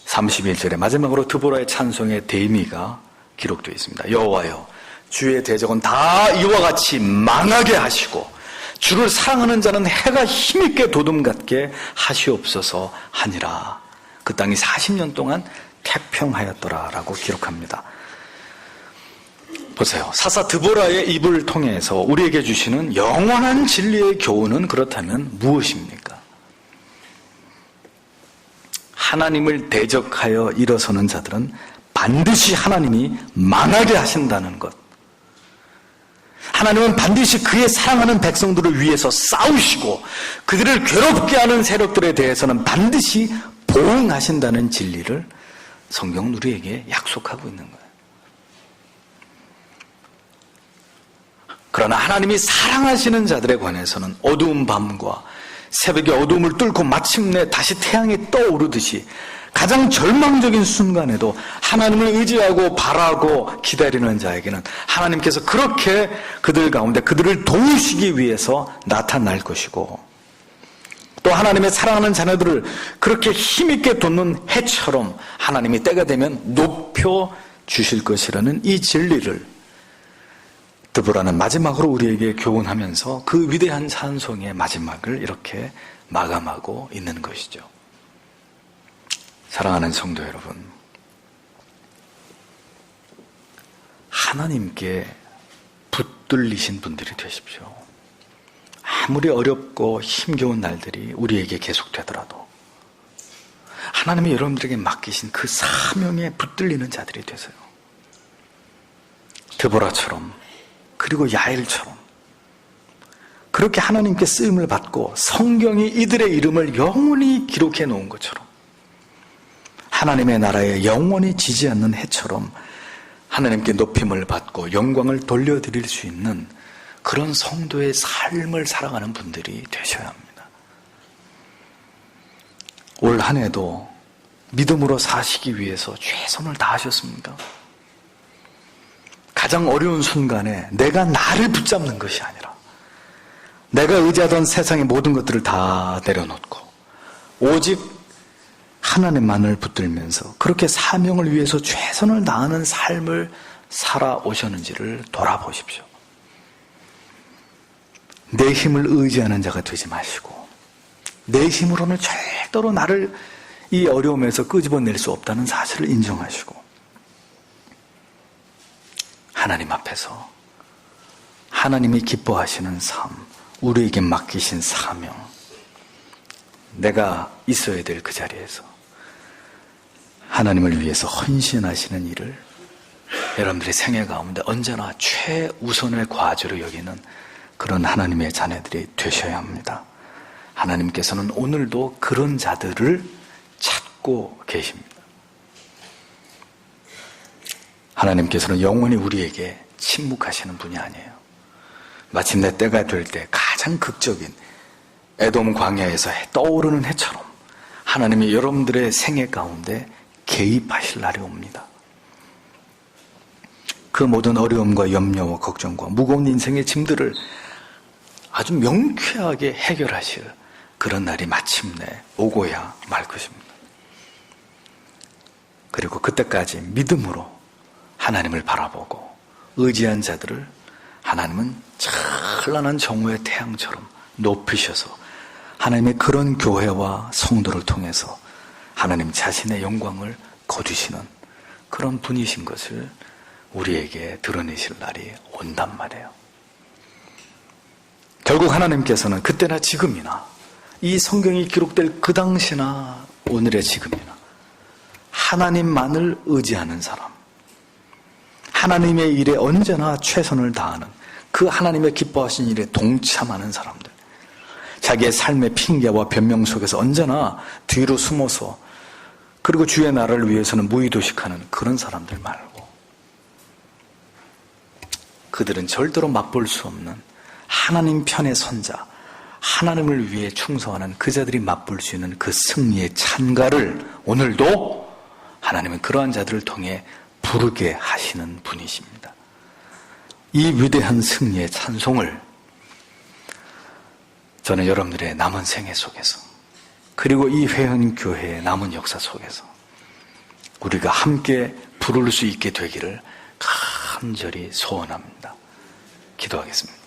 Speaker 1: 31절에 마지막으로 드보라의 찬송의 대미가 기록되어 있습니다. 여호와여, 주의 대적은 다 이와 같이 망하게 하시고 주를 사랑하는 자는 해가 힘있게 도둠같게 하시옵소서 하니라. 그 땅이 40년 동안 태평하였더라라고 기록합니다. 보세요. 사사 드보라의 입을 통해서 우리에게 주시는 영원한 진리의 교훈은 그렇다면 무엇입니까? 하나님을 대적하여 일어서는 자들은 반드시 하나님이 망하게 하신다는 것. 하나님은 반드시 그의 사랑하는 백성들을 위해서 싸우시고 그들을 괴롭게 하는 세력들에 대해서는 반드시 보응하신다는 진리를 성경은 우리에게 약속하고 있는 거예요. 그러나 하나님이 사랑하시는 자들에 관해서는 어두운 밤과 새벽의 어두움을 뚫고 마침내 다시 태양이 떠오르듯이 가장 절망적인 순간에도 하나님을 의지하고 바라고 기다리는 자에게는 하나님께서 그렇게 그들 가운데 그들을 도우시기 위해서 나타날 것이고 또 하나님의 사랑하는 자녀들을 그렇게 힘있게 돋는 해처럼 하나님이 때가 되면 높여주실 것이라는 이 진리를 드보라는 마지막으로 우리에게 교훈하면서 그 위대한 찬송의 마지막을 이렇게 마감하고 있는 것이죠. 사랑하는 성도 여러분, 하나님께 붙들리신 분들이 되십시오. 아무리 어렵고 힘겨운 날들이 우리에게 계속되더라도 하나님이 여러분들에게 맡기신 그 사명에 붙들리는 자들이 되세요. 드보라처럼 그리고 야일처럼 그렇게 하나님께 쓰임을 받고 성경이 이들의 이름을 영원히 기록해 놓은 것처럼 하나님의 나라에 영원히 지지 않는 해처럼 하나님께 높임을 받고 영광을 돌려드릴 수 있는 그런 성도의 삶을 살아가는 분들이 되셔야 합니다. 올 한 해도 믿음으로 사시기 위해서 최선을 다하셨습니까? 가장 어려운 순간에 내가 나를 붙잡는 것이 아니라 내가 의지하던 세상의 모든 것들을 다 내려놓고 오직 하나님만을 붙들면서 그렇게 사명을 위해서 최선을 다하는 삶을 살아오셨는지를 돌아보십시오. 내 힘을 의지하는 자가 되지 마시고 내 힘으로는 절대로 나를 이 어려움에서 끄집어낼 수 없다는 사실을 인정하시고 하나님 앞에서 하나님이 기뻐하시는 삶, 우리에게 맡기신 사명, 내가 있어야 될 그 자리에서 하나님을 위해서 헌신하시는 일을 여러분들의 생애 가운데 언제나 최우선의 과제로 여기는 그런 하나님의 자녀들이 되셔야 합니다. 하나님께서는 오늘도 그런 자들을 찾고 계십니다. 하나님께서는 영원히 우리에게 침묵하시는 분이 아니에요. 마침내 때가 될 때 가장 극적인 에돔 광야에서 떠오르는 해처럼 하나님이 여러분들의 생애 가운데 개입하실 날이 옵니다. 그 모든 어려움과 염려와 걱정과 무거운 인생의 짐들을 아주 명쾌하게 해결하실 그런 날이 마침내 오고야 말 것입니다. 그리고 그때까지 믿음으로 하나님을 바라보고 의지한 자들을 하나님은 찬란한 정오의 태양처럼 높이셔서 하나님의 그런 교회와 성도를 통해서 하나님 자신의 영광을 거두시는 그런 분이신 것을 우리에게 드러내실 날이 온단 말이에요. 결국 하나님께서는 그때나 지금이나 이 성경이 기록될 그 당시나 오늘의 지금이나 하나님만을 의지하는 사람, 하나님의 일에 언제나 최선을 다하는 그 하나님의 기뻐하신 일에 동참하는 사람들, 자기의 삶의 핑계와 변명 속에서 언제나 뒤로 숨어서 그리고 주의 나라를 위해서는 무의도식하는 그런 사람들 말고 그들은 절대로 맛볼 수 없는 하나님 편의 선자, 하나님을 위해 충성하는 그 자들이 맛볼 수 있는 그 승리의 찬가를 오늘도 하나님은 그러한 자들을 통해 부르게 하시는 분이십니다. 이 위대한 승리의 찬송을 저는 여러분들의 남은 생애 속에서 그리고 이 회원교회의 남은 역사 속에서 우리가 함께 부를 수 있게 되기를 간절히 소원합니다. 기도하겠습니다.